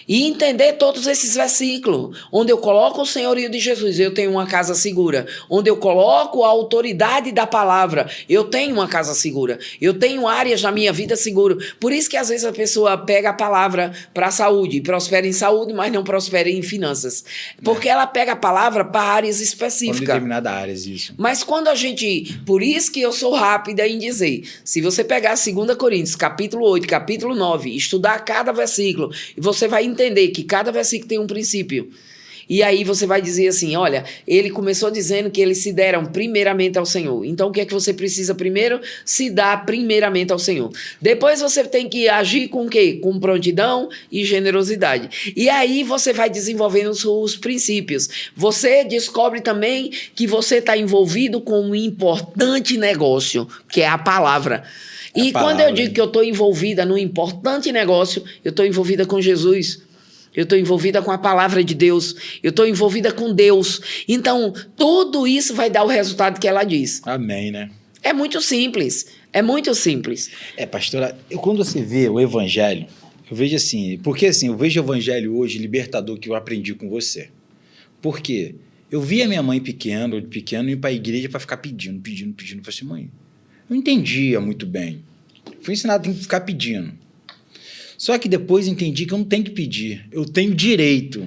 E entender todos esses versículos, onde eu coloco o senhorio de Jesus, eu tenho uma casa segura. Onde eu coloco a autoridade da palavra, eu tenho uma casa segura. Eu tenho áreas na minha vida segura. Por isso que às vezes a pessoa pega a palavra para a saúde, prospera em saúde, mas não prospera em finanças. Porque ela pega a palavra para áreas específicas. Para determinadas áreas, isso. Mas quando a gente... Por isso que eu sou rápida em dizer, se você pegar 2 Coríntios, capítulo 8, capítulo 9, estudar cada versículo, você vai entender que cada versículo tem um princípio. E aí você vai dizer assim, olha, ele começou dizendo que eles se deram primeiramente ao Senhor. Então o que é que você precisa primeiro? Se dar primeiramente ao Senhor. Depois você tem que agir com o quê? Com prontidão e generosidade. E aí você vai desenvolvendo os princípios. Você descobre também que você está envolvido com um importante negócio, que é a palavra. E quando eu digo que eu estou envolvida num importante negócio, eu estou envolvida com Jesus. Eu estou envolvida com a palavra de Deus. Eu estou envolvida com Deus. Então, tudo isso vai dar o resultado que ela diz. Amém, né? É muito simples. É muito simples. Pastora, quando você vê o evangelho, eu vejo assim... Porque assim, eu vejo o evangelho hoje libertador que eu aprendi com você. Por quê? Eu vi a minha mãe pequena ir para a igreja para ficar pedindo. Eu falei assim, mãe... Eu não entendia muito bem. Fui ensinado, tem que ficar pedindo. Só que depois entendi que eu não tenho que pedir. Eu tenho direito.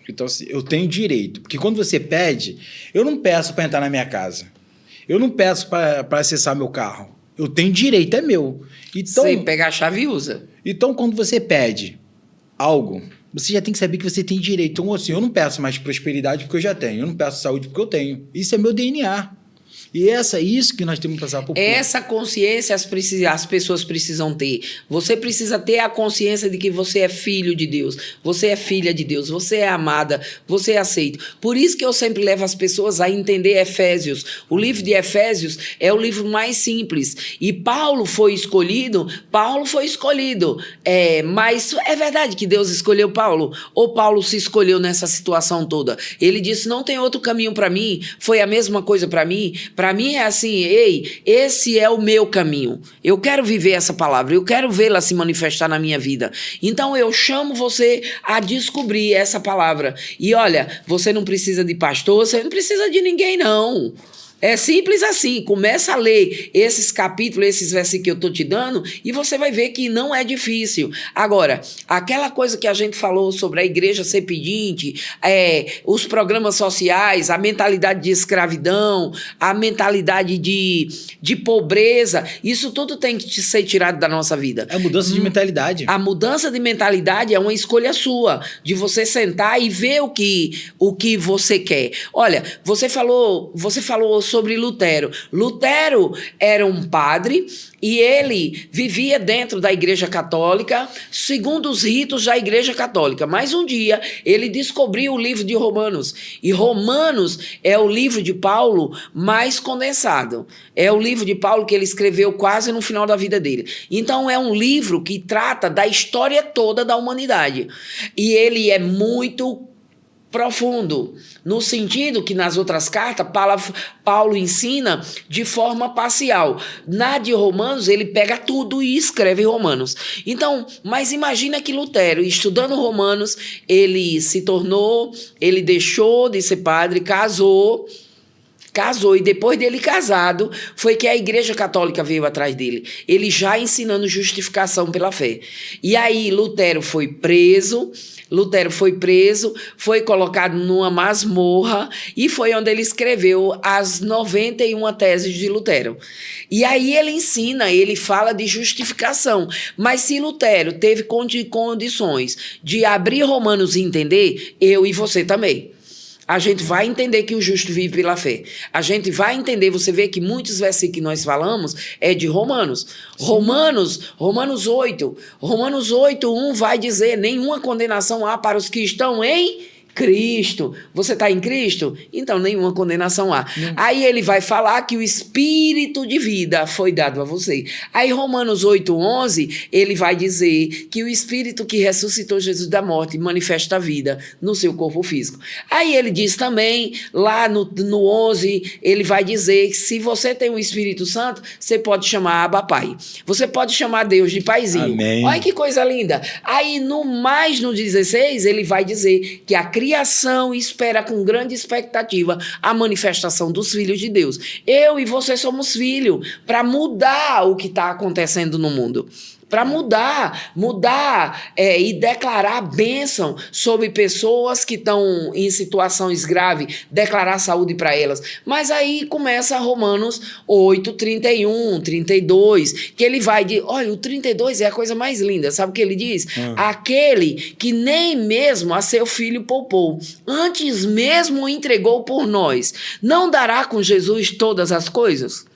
Então, assim, eu tenho direito. Porque quando você pede, eu não peço para entrar na minha casa. Eu não peço para acessar meu carro. Eu tenho direito, é meu. Então, você pega a chave e usa. Então, quando você pede algo, você já tem que saber que você tem direito. Então, assim, eu não peço mais prosperidade porque eu já tenho. Eu não peço saúde porque eu tenho. Isso é meu DNA. E isso que nós temos que passar por pouco. Essa consciência as pessoas precisam ter. Você precisa ter a consciência de que você é filho de Deus, você é filha de Deus, você é amada, você é aceito. Por isso que eu sempre levo as pessoas a entender Efésios. O livro de Efésios é o livro mais simples. E Paulo foi escolhido. Mas é verdade que Deus escolheu Paulo? Ou Paulo se escolheu nessa situação toda? Ele disse, não tem outro caminho para mim, foi a mesma coisa para mim. Para mim é assim, esse é o meu caminho. Eu quero viver essa palavra, eu quero vê-la se manifestar na minha vida. Então eu chamo você a descobrir essa palavra. E olha, você não precisa de pastor, você não precisa de ninguém, não. É simples assim, começa a ler esses capítulos, esses versículos que eu estou te dando, e você vai ver que não é difícil. Agora, aquela coisa que a gente falou sobre a igreja ser pedinte, os programas sociais, a mentalidade de escravidão, a mentalidade de pobreza, isso tudo tem que ser tirado da nossa vida. É a mudança de mentalidade. A mudança de mentalidade é uma escolha sua, de você sentar e ver o que você quer. Olha, você falou sobre Lutero. Lutero era um padre e ele vivia dentro da Igreja Católica, segundo os ritos da Igreja Católica. Mas um dia ele descobriu o livro de Romanos. E Romanos é o livro de Paulo mais condensado. É o livro de Paulo que ele escreveu quase no final da vida dele. Então é um livro que trata da história toda da humanidade. E ele é muito profundo, no sentido que nas outras cartas Paulo ensina de forma parcial. Na de Romanos ele pega tudo e escreve Romanos. Então, mas imagina que Lutero, estudando Romanos, ele deixou de ser padre, casou, e depois dele casado, foi que a Igreja Católica veio atrás dele. Ele já ensinando justificação pela fé. E aí Lutero foi preso, foi colocado numa masmorra e foi onde ele escreveu as 91 teses de Lutero. E aí ele fala de justificação. Mas se Lutero teve condições de abrir Romanos e entender, eu e você também. A gente vai entender que o justo vive pela fé. A gente vai entender, você vê que muitos versículos que nós falamos é de Romanos. Romanos 8, 1 vai dizer, nenhuma condenação há para os que estão em Cristo. Você está em Cristo? Então nenhuma condenação há. Aí ele vai falar que o Espírito de vida foi dado a você. Aí Romanos 8:11, ele vai dizer que o Espírito que ressuscitou Jesus da morte manifesta a vida no seu corpo físico. Aí ele diz também, lá no 11, ele vai dizer que se você tem o Espírito Santo, você pode chamar Abba Pai. Você pode chamar Deus de Paizinho. Amém. Olha que coisa linda. Aí no 16, ele vai dizer que a criação espera com grande expectativa a manifestação dos filhos de Deus. Eu e você somos filhos para mudar o que está acontecendo no mundo. Para mudar e declarar bênção sobre pessoas que estão em situações graves, declarar saúde para elas. Mas aí começa Romanos 8, 31, 32, que ele vai dizer, olha, o 32 é a coisa mais linda, sabe o que ele diz? Aquele que nem mesmo a seu filho poupou, antes mesmo o entregou por nós, não dará com Jesus todas as coisas?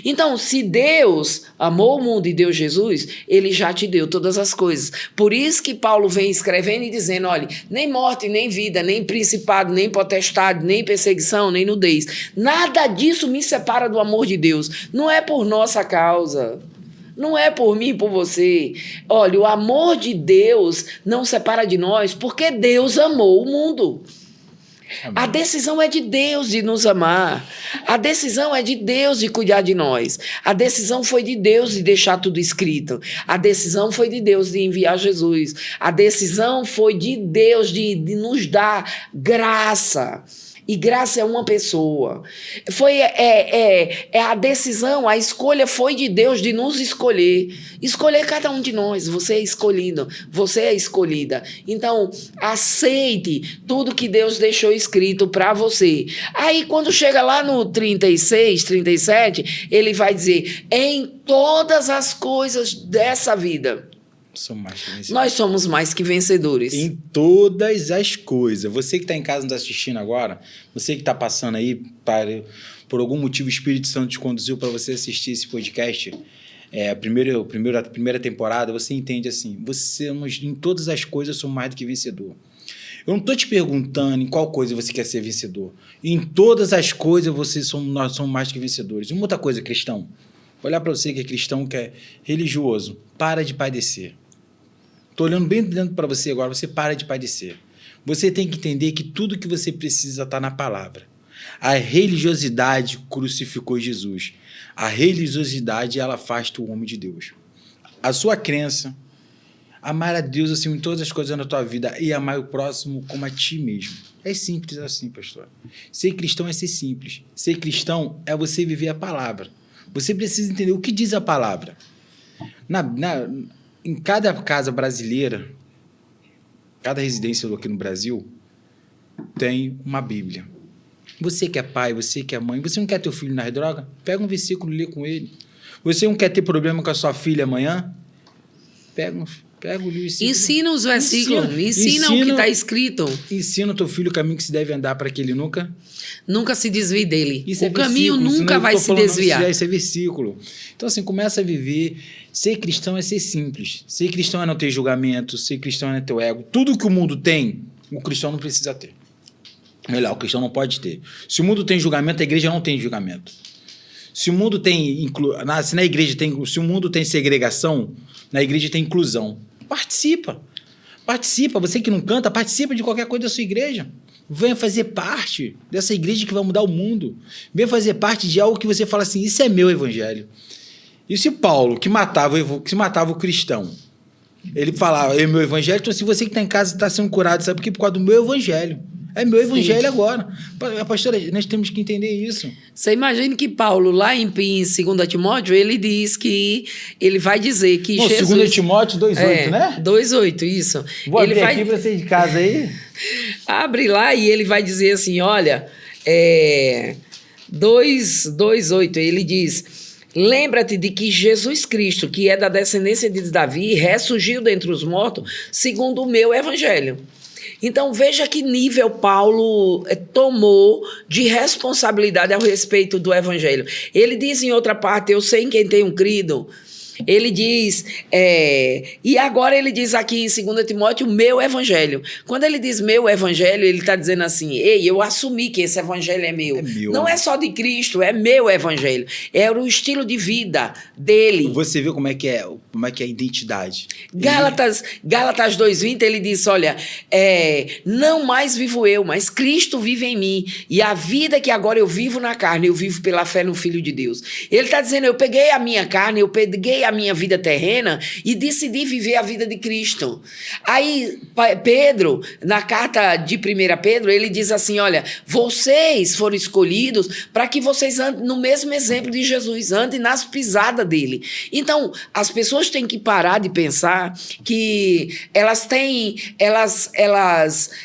Então, se Deus amou o mundo e deu Jesus, ele já te deu todas as coisas. Por isso que Paulo vem escrevendo e dizendo, olha, nem morte, nem vida, nem principado, nem potestade, nem perseguição, nem nudez. Nada disso me separa do amor de Deus. Não é por nossa causa. Não é por mim e por você. Olha, o amor de Deus não separa de nós porque Deus amou o mundo. A decisão é de Deus de nos amar. A decisão é de Deus de cuidar de nós. A decisão foi de Deus de deixar tudo escrito. A decisão foi de Deus de enviar Jesus. A decisão foi de Deus de nos dar graça. E graça é uma pessoa. Foi a decisão, a escolha foi de Deus de nos escolher. Escolher cada um de nós. Você é escolhido, você é escolhida. Então, aceite tudo que Deus deixou escrito para você. Aí, quando chega lá no 36, 37, ele vai dizer, em todas as coisas dessa vida, nós somos mais que vencedores. Em todas as coisas. Você que está em casa nos assistindo agora, você que está passando aí, por algum motivo o Espírito Santo te conduziu para você assistir esse podcast, a primeira temporada, você entende assim, em todas as coisas eu sou mais do que vencedor. Eu não estou te perguntando em qual coisa você quer ser vencedor. Em todas as coisas nós somos mais do que vencedores. Uma outra coisa, cristão, vou olhar para você que é cristão, que é religioso, para de padecer. Estou olhando bem dentro para você agora, você para de padecer. Você tem que entender que tudo que você precisa está na palavra. A religiosidade crucificou Jesus. A religiosidade, ela afasta o homem de Deus. A sua crença, amar a Deus assim em todas as coisas na tua vida e amar o próximo como a ti mesmo. É simples assim, pastor. Ser cristão é ser simples. Ser cristão é você viver a palavra. Você precisa entender o que diz a palavra. Em cada casa brasileira, cada residência aqui no Brasil, tem uma Bíblia. Você que é pai, você que é mãe, você não quer teu filho nas drogas? Pega um versículo e lê com ele. Você não quer ter problema com a sua filha amanhã? Pega o versículo. Ensina os versículos, ensina o que está escrito. Ensina o teu filho o caminho que se deve andar para que ele nunca se desvie dele. Isso o caminho nunca vai se desviar. Isso é versículo. Então, assim, começa a viver. Ser cristão é ser simples. Ser cristão é não ter julgamento. Ser cristão é não ter o ego. Tudo que o mundo tem, o cristão não precisa ter. Melhor, o cristão não pode ter. Se o mundo tem julgamento, a igreja não tem julgamento. Se o mundo tem se o mundo tem segregação, na igreja tem inclusão. Participa. Você que não canta, participa de qualquer coisa da sua igreja. Venha fazer parte dessa igreja que vai mudar o mundo. Venha fazer parte de algo que você fala assim, isso é meu evangelho. E se Paulo, que matava o cristão, ele falava, é meu evangelho, então se você que está em casa está sendo curado, sabe por quê? Por causa do meu evangelho. É meu evangelho agora. Pastora, nós temos que entender isso. Você imagina que Paulo, lá em 2 Timóteo, ele diz que ele vai dizer que Jesus... 2 Timóteo 2,8, né? 2,8, isso. Vou abrir aqui para você de casa aí. Abre lá e ele vai dizer assim, olha, 2,8, ele diz... Lembra-te de que Jesus Cristo, que é da descendência de Davi, ressurgiu dentre os mortos, segundo o meu evangelho. Então, veja que nível Paulo tomou de responsabilidade ao respeito do evangelho. Ele diz em outra parte, eu sei em quem tenho crido, Ele diz, e agora ele diz aqui em 2 Timóteo, meu evangelho. Quando ele diz meu evangelho, ele está dizendo assim, ei, eu assumi que esse evangelho é meu. Não é só de Cristo, é meu evangelho. É o estilo de vida dele. Você vê como é que é a identidade. Gálatas 2:20, ele diz, olha, não mais vivo eu, mas Cristo vive em mim. E a vida que agora eu vivo na carne, eu vivo pela fé no Filho de Deus. Ele está dizendo, eu peguei a minha carne, eu peguei a minha vida terrena e decidi viver a vida de Cristo. Aí Pedro, na carta de 1 Pedro, ele diz assim, olha, vocês foram escolhidos para que vocês andem no mesmo exemplo de Jesus, andem nas pisadas dele. Então, as pessoas têm que parar de pensar que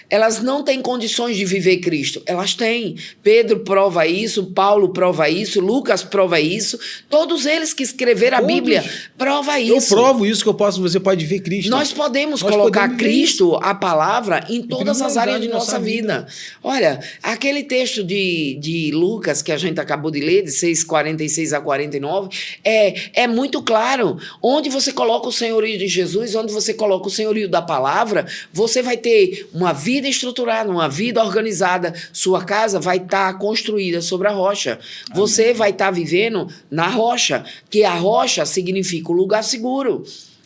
elas não têm condições de viver Cristo. Elas têm. Pedro prova isso, Paulo prova isso, Lucas prova isso. Todos eles que escreveram a Bíblia prova isso. Eu provo isso que você pode ver Cristo. Nós podemos colocar Cristo, a palavra, em todas as áreas de nossa vida. Olha, aquele texto de Lucas que a gente acabou de ler, de 6:46 a 49, é muito claro. Onde você coloca o senhorio de Jesus, onde você coloca o senhorio da palavra, você vai ter uma vida estruturada, uma vida organizada. Sua casa vai estar construída sobre a rocha. Amém. Você vai estar vivendo na rocha, que a rocha significa o lugar seguro.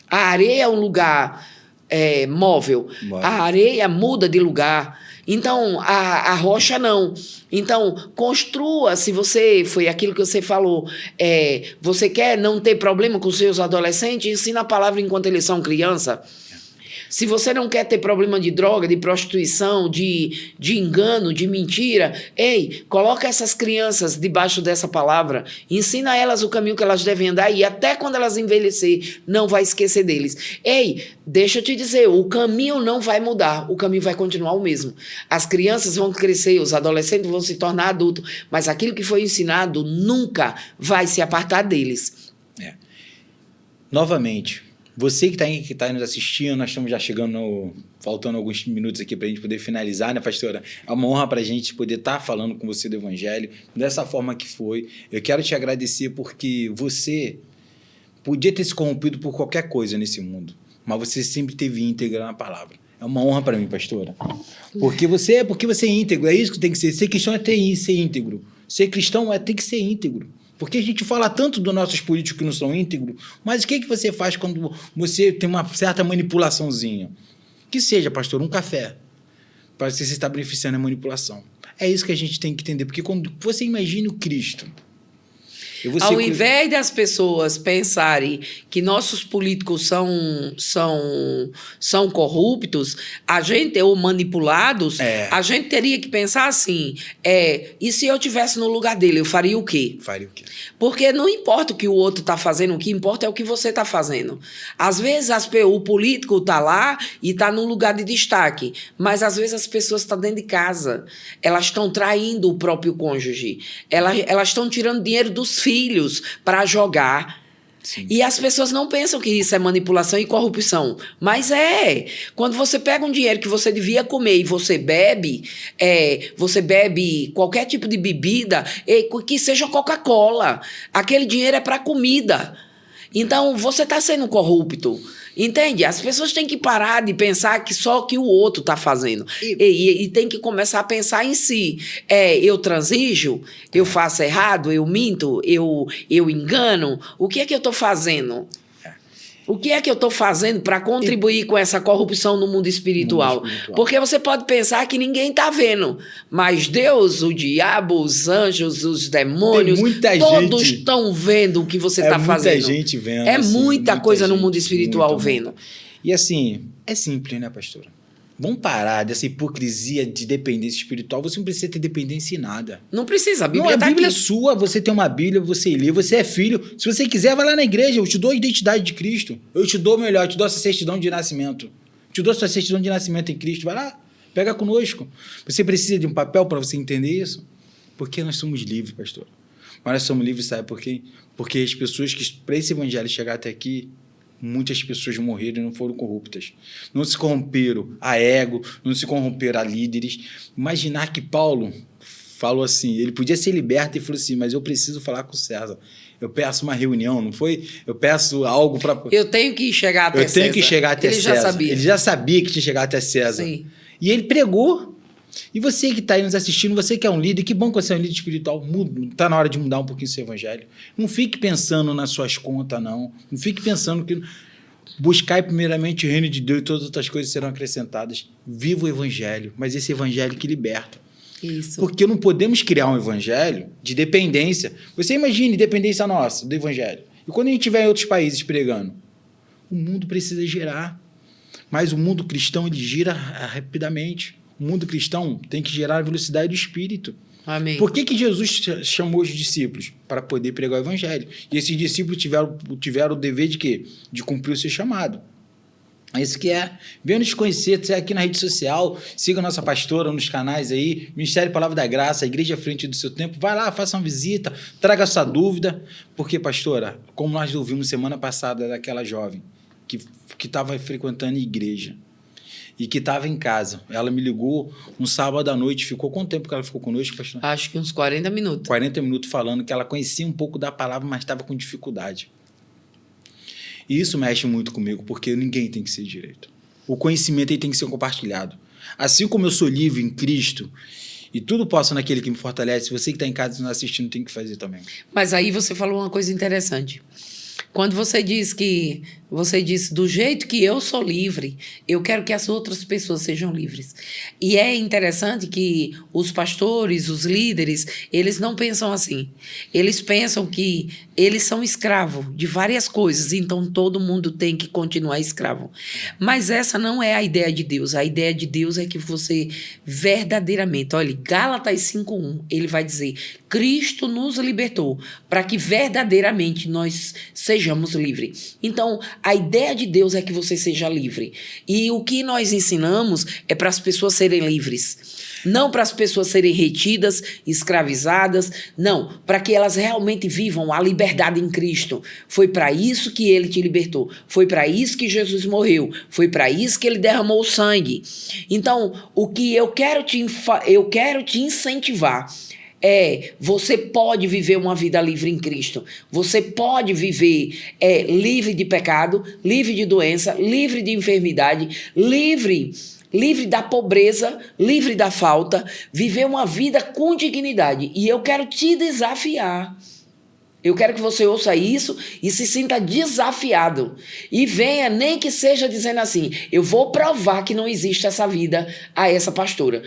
A areia é um lugar móvel. A areia muda de lugar. Então, a rocha não. Então, construa, se você, foi aquilo que você falou, você quer não ter problema com seus adolescentes, ensina a palavra enquanto eles são criança. Se você não quer ter problema de droga, de prostituição, de engano, de mentira, coloca essas crianças debaixo dessa palavra, ensina elas o caminho que elas devem andar e até quando elas envelhecer, não vai esquecer deles. Deixa eu te dizer, o caminho não vai mudar, o caminho vai continuar o mesmo. As crianças vão crescer, os adolescentes vão se tornar adultos, mas aquilo que foi ensinado nunca vai se apartar deles. Novamente, você que está nos assistindo, nós estamos já faltando alguns minutos aqui para a gente poder finalizar, né, pastora? É uma honra para a gente poder estar falando com você do Evangelho, dessa forma que foi. Eu quero te agradecer porque você podia ter se corrompido por qualquer coisa nesse mundo, mas você sempre teve íntegra na palavra. É uma honra para mim, pastora. Porque você é íntegro, é isso que tem que ser. Ser cristão é ser íntegro. Ser cristão tem que ser íntegro. Porque a gente fala tanto dos nossos políticos que não são íntegros, mas o que você faz quando você tem uma certa manipulaçãozinha? Que seja, pastor, um café, para você estar beneficiando a manipulação. É isso que a gente tem que entender, porque quando você imagina o Cristo... Ao invés das pessoas pensarem que nossos políticos são corruptos, ou manipulados, a gente teria que pensar assim, e se eu estivesse no lugar dele, eu faria o quê? Porque não importa o que o outro está fazendo, o que importa é o que você está fazendo. Às vezes o político está lá e está num lugar de destaque, mas às vezes as pessoas estão dentro de casa, elas estão traindo o próprio cônjuge, elas estão tirando dinheiro dos filhos para jogar. Sim. E as pessoas não pensam que isso é manipulação e corrupção, mas quando você pega um dinheiro que você devia comer e você bebe qualquer tipo de bebida, que seja Coca-Cola, aquele dinheiro é para comida. Então você está sendo corrupto. Entende? As pessoas têm que parar de pensar que só o que o outro está fazendo. E tem que começar a pensar em si. Eu transijo? Eu faço errado? Eu minto? Eu engano? O que é que eu estou fazendo? O que é que eu estou fazendo para contribuir com essa corrupção no mundo espiritual? Porque você pode pensar que ninguém está vendo, mas Deus, o diabo, os anjos, os demônios, todos estão vendo o que você está fazendo. Muita gente vendo. Muita coisa no mundo espiritual vendo. E assim, é simples, né, pastora? Vamos parar dessa hipocrisia de dependência espiritual. Você não precisa ter dependência em nada. Não precisa, a Bíblia está aqui. A Bíblia é sua, você tem uma Bíblia, você lê, você é filho. Se você quiser, vai lá na igreja, eu te dou a identidade de Cristo. Eu te dou melhor, eu te dou essa certidão de nascimento. Te dou essa certidão de nascimento em Cristo. Vai lá, pega conosco. Você precisa de um papel para você entender isso? Porque nós somos livres, pastor. Mas nós somos livres, sabe por quê? Porque as pessoas que, para esse evangelho chegar até aqui, muitas pessoas morreram e não foram corruptas. Não se corromperam a ego, não se corromperam a líderes. Imaginar que Paulo falou assim, ele podia ser liberto e falou assim, mas eu preciso falar com o César. Eu peço uma reunião, não foi? Eu peço algo para... Eu tenho que chegar até César. Eu tenho que chegar até Ele César. Já sabia. Ele já sabia que tinha que chegar até César. Sim. E ele pregou. E você que está aí nos assistindo, você que é um líder, que bom que você é um líder espiritual, está na hora de mudar um pouquinho o seu evangelho. Não fique pensando nas suas contas, não. Não fique pensando que... Buscai primeiramente o reino de Deus e todas as outras coisas serão acrescentadas. Viva o evangelho, mas esse evangelho que liberta. Isso. Porque não podemos criar um evangelho de dependência. Você imagine dependência nossa do evangelho. E quando a gente estiver em outros países pregando, o mundo precisa girar. Mas o mundo cristão, ele gira rapidamente. O mundo cristão tem que girar a velocidade do Espírito. Amém. Por que Jesus chamou os discípulos? Para poder pregar o evangelho. E esses discípulos tiveram o dever de quê? De cumprir o seu chamado. É isso que é. Venha nos conhecer, você é aqui na rede social, siga a nossa pastora nos canais aí, Ministério Palavra da Graça, a Igreja à Frente do Seu Tempo. Vai lá, faça uma visita, traga sua dúvida. Porque, pastora, como nós ouvimos semana passada daquela jovem que estava frequentando a igreja e que estava em casa. Ela me ligou um sábado à noite. Ficou quanto tempo que ela ficou conosco, pastor? Acho que uns 40 minutos. 40 minutos falando que ela conhecia um pouco da palavra, mas estava com dificuldade. E isso mexe muito comigo, porque ninguém tem que ser direito. O conhecimento aí tem que ser compartilhado. Assim como eu sou livre em Cristo e tudo posso naquele que me fortalece, você que está em casa nos assistindo tem que fazer também. Mas aí você falou uma coisa interessante. Quando você disse do jeito que eu sou livre, eu quero que as outras pessoas sejam livres. E é interessante que os pastores, os líderes, eles não pensam assim. Eles pensam que eles são escravos de várias coisas, então todo mundo tem que continuar escravo. Mas essa não é a ideia de Deus. A ideia de Deus é que você verdadeiramente, olha, Gálatas 5:1, ele vai dizer, Cristo nos libertou para que verdadeiramente nós sejamos livres. Então, a ideia de Deus é que você seja livre. E o que nós ensinamos é para as pessoas serem livres. Não para as pessoas serem retidas, escravizadas. Não, para que elas realmente vivam a liberdade em Cristo. Foi para isso que Ele te libertou. Foi para isso que Jesus morreu. Foi para isso que Ele derramou o sangue. Então, o que eu quero te incentivar você pode viver uma vida livre em Cristo. Você pode viver livre de pecado, livre de doença, livre de enfermidade, livre da pobreza, livre da falta, viver uma vida com dignidade. E eu quero te desafiar. Eu quero que você ouça isso e se sinta desafiado. E venha, nem que seja dizendo assim, eu vou provar que não existe essa vida a essa pastora.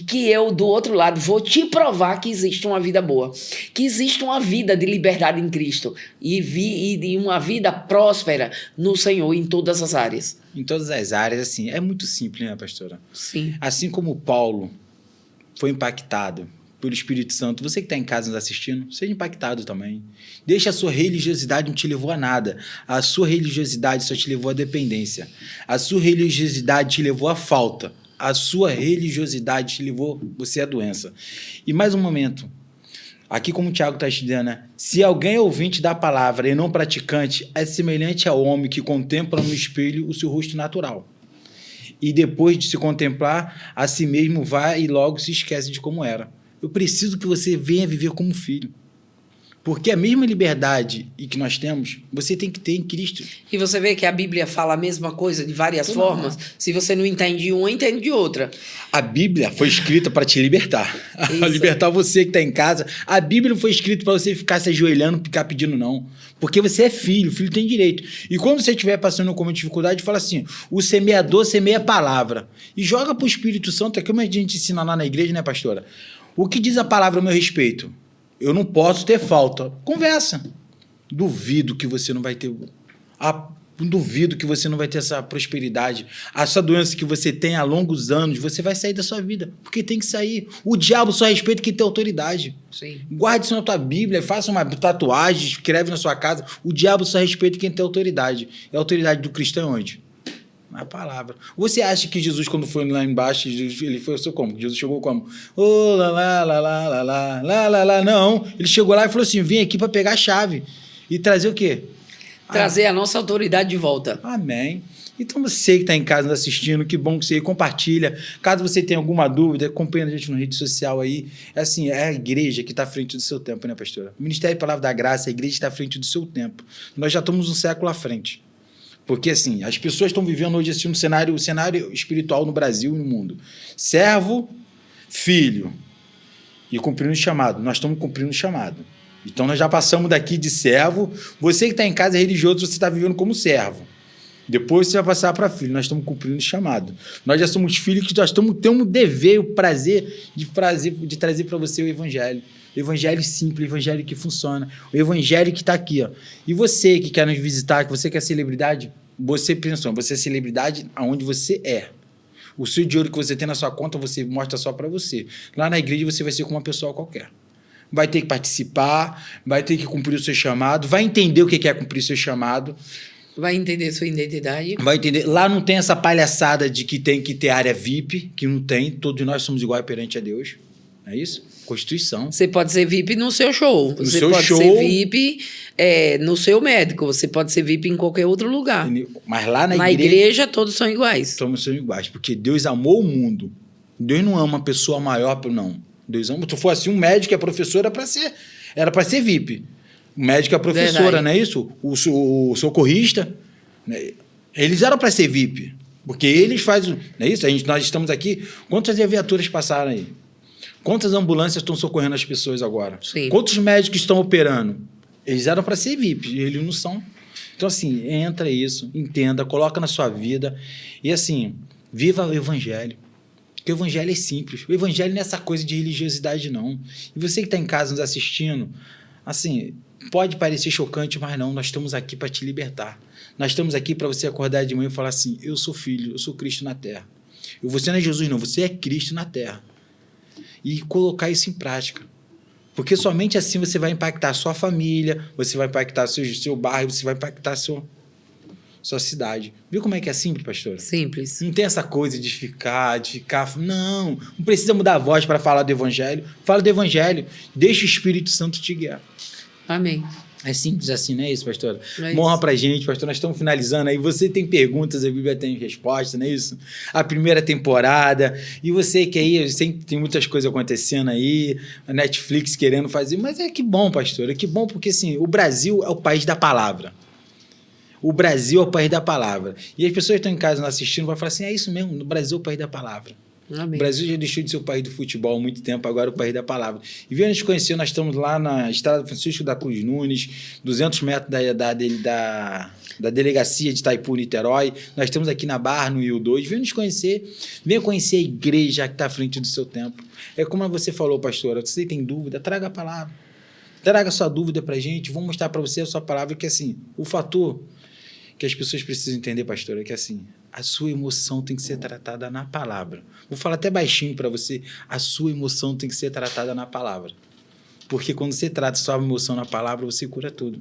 Que eu, do outro lado, vou te provar que existe uma vida boa. Que existe uma vida de liberdade em Cristo. E uma vida próspera no Senhor em todas as áreas. Em todas as áreas, assim, é muito simples, né, pastora? Sim. Assim como Paulo foi impactado pelo Espírito Santo, você que está em casa nos assistindo, seja impactado também. Deixa a sua religiosidade não te levou a nada. A sua religiosidade só te levou à dependência. A sua religiosidade te levou à falta. A sua religiosidade te levou você à doença. E mais um momento. Aqui como o Tiago está estudando, né? Se alguém é ouvinte da palavra e não praticante, é semelhante ao homem que contempla no espelho o seu rosto natural. E depois de se contemplar, a si mesmo vai e logo se esquece de como era. Eu preciso que você venha viver como filho. Porque a mesma liberdade que nós temos, você tem que ter em Cristo. E você vê que a Bíblia fala a mesma coisa de várias formas. Se você não entende uma, entende de outra. A Bíblia foi escrita para te libertar. Libertar você que está em casa. A Bíblia não foi escrita para você ficar se ajoelhando, ficar pedindo não. Porque você é filho, o filho tem direito. E quando você estiver passando com uma dificuldade, fala assim, o semeador semeia a palavra. E joga para o Espírito Santo, é como a gente ensina lá na igreja, né, pastora? O que diz a palavra a meu respeito? Eu não posso ter falta. Conversa. Duvido que você não vai ter... Duvido que você não vai ter essa prosperidade. Essa doença que você tem há longos anos, você vai sair da sua vida. Porque tem que sair. O diabo só respeita quem tem autoridade. Sim. Guarde isso na tua Bíblia, faça uma tatuagem, escreve na sua casa. O diabo só respeita quem tem autoridade. E a autoridade do cristão é onde? Na palavra. Você acha que Jesus, quando foi lá embaixo, ele foi como? Jesus chegou como? Oh, lá, lá, lá, lá, lá, lá, lá, lá, lá. Não. Ele chegou lá e falou assim, vim aqui para pegar a chave. E trazer o quê? Trazer a nossa autoridade de volta. Amém. Então você que está em casa nos assistindo, que bom que você compartilha. Caso você tenha alguma dúvida, acompanha a gente na rede social aí. É assim, é a igreja que está à frente do seu tempo, né, pastora? O Ministério Palavra da Graça, a igreja está à frente do seu tempo. Nós já estamos um século à frente. Porque, assim, as pessoas estão vivendo hoje assim, um cenário espiritual no Brasil e no mundo. Servo, filho. E cumprindo o chamado. Nós estamos cumprindo o chamado. Então, nós já passamos daqui de servo. Você que está em casa é religioso, você está vivendo como servo. Depois você vai passar para filho. Nós estamos cumprindo o chamado. Nós já somos filhos que nós temos o dever, o prazer de trazer para você o evangelho. O evangelho simples, o evangelho que funciona. O evangelho que está aqui. Ó. E você que quer nos visitar, que você quer celebridade, você pensou, você é celebridade aonde você é. O seu dinheiro que você tem na sua conta, você mostra só para você. Lá na igreja você vai ser como uma pessoa qualquer. Vai ter que participar, vai ter que cumprir o seu chamado, vai entender o que é cumprir o seu chamado. Vai entender sua identidade. Vai entender. Lá não tem essa palhaçada de que tem que ter área VIP, que não tem. Todos nós somos iguais perante a Deus. Não é isso? Constituição. Você pode ser VIP no seu show. No você seu pode show, ser VIP no seu médico. Você pode ser VIP em qualquer outro lugar. Mas lá na igreja todos são iguais. Todos são iguais. Porque Deus amou o mundo. Deus não ama uma pessoa maior, não. Deus ama. Se for assim, um médico e a professora era para ser VIP. O médico e a professora, verdade. Não é isso? O socorrista, né? Eles eram para ser VIP, porque eles fazem... Não é isso? Nós estamos aqui... Quantas viaturas passaram aí? Quantas ambulâncias estão socorrendo as pessoas agora? Sim. Quantos médicos estão operando? Eles eram para ser VIP, eles não são. Então, assim, entra isso, entenda, coloca na sua vida e, assim, viva o evangelho. Porque o evangelho é simples. O evangelho não é essa coisa de religiosidade, não. E você que está em casa nos assistindo, assim... Pode parecer chocante, mas não, nós estamos aqui para te libertar. Nós estamos aqui para você acordar de manhã e falar assim, eu sou filho, eu sou Cristo na terra. E você não é Jesus, não, você é Cristo na terra. E colocar isso em prática. Porque somente assim você vai impactar a sua família, você vai impactar seu bairro, você vai impactar sua cidade. Viu como é que é simples, pastora? Simples. Não tem essa coisa de ficar... Não precisa mudar a voz para falar do evangelho. Fala do evangelho, deixa o Espírito Santo te guiar. Amém. É simples assim, não é isso, pastora? É Morra isso. pra gente, pastor. Nós estamos finalizando aí. Você tem perguntas, a Bíblia tem resposta, não é isso? A primeira temporada. E você que aí, tem muitas coisas acontecendo aí, a Netflix querendo fazer. Mas que bom, pastora. Que bom, porque assim, o Brasil é o país da palavra. O Brasil é o país da palavra. E as pessoas que estão em casa não assistindo vão falar assim, é isso mesmo, o Brasil é o país da palavra. Amém. O Brasil já deixou de ser o país do futebol há muito tempo, agora é o país da palavra. E veio nos conhecer, nós estamos lá na Estrada Francisco da Cruz Nunes, 200 metros da delegacia de Itaipu, Niterói. Nós estamos aqui na Barra, no Rio 2. Venha nos conhecer, venha conhecer a igreja que está à frente do seu tempo. É como você falou, pastora, se você tem dúvida, traga a palavra. Traga a sua dúvida para a gente, vamos mostrar para você a sua palavra, que assim, o fator que as pessoas precisam entender, pastora, é que assim, a sua emoção tem que ser tratada na palavra. Vou falar até baixinho para você, a sua emoção tem que ser tratada na palavra. Porque quando você trata a sua emoção na palavra, você cura tudo.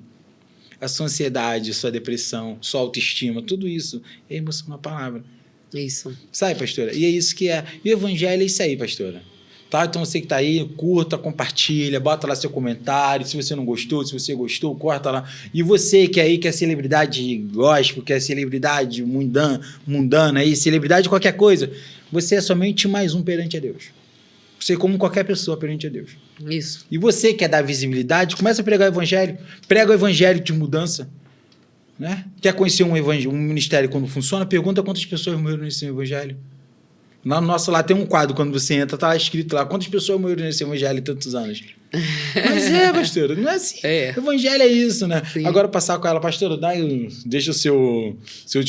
A sua ansiedade, a sua depressão, sua autoestima, tudo isso é emoção na palavra. Isso. Sabe, pastora? E é isso que é. E o evangelho é isso aí, pastora. Tá? Então você que está aí, curta, compartilha, bota lá seu comentário. Se você não gostou, se você gostou, corta lá. E você que aí, que é celebridade gospel, que é celebridade mundana aí, celebridade de qualquer coisa, você é somente mais um perante a Deus. Você é como qualquer pessoa perante a Deus. Isso. E você que quer dar visibilidade, começa a pregar o evangelho. Prega o evangelho de mudança. Né? Quer conhecer um ministério quando funciona? Pergunta quantas pessoas morreram nesse evangelho. Lá tem um quadro, quando você entra, tá lá escrito lá, quantas pessoas morreram nesse evangelho em tantos anos. Mas pastora, não é assim. O evangelho é isso, né? Sim. Agora passar com ela, pastora, deixa o seu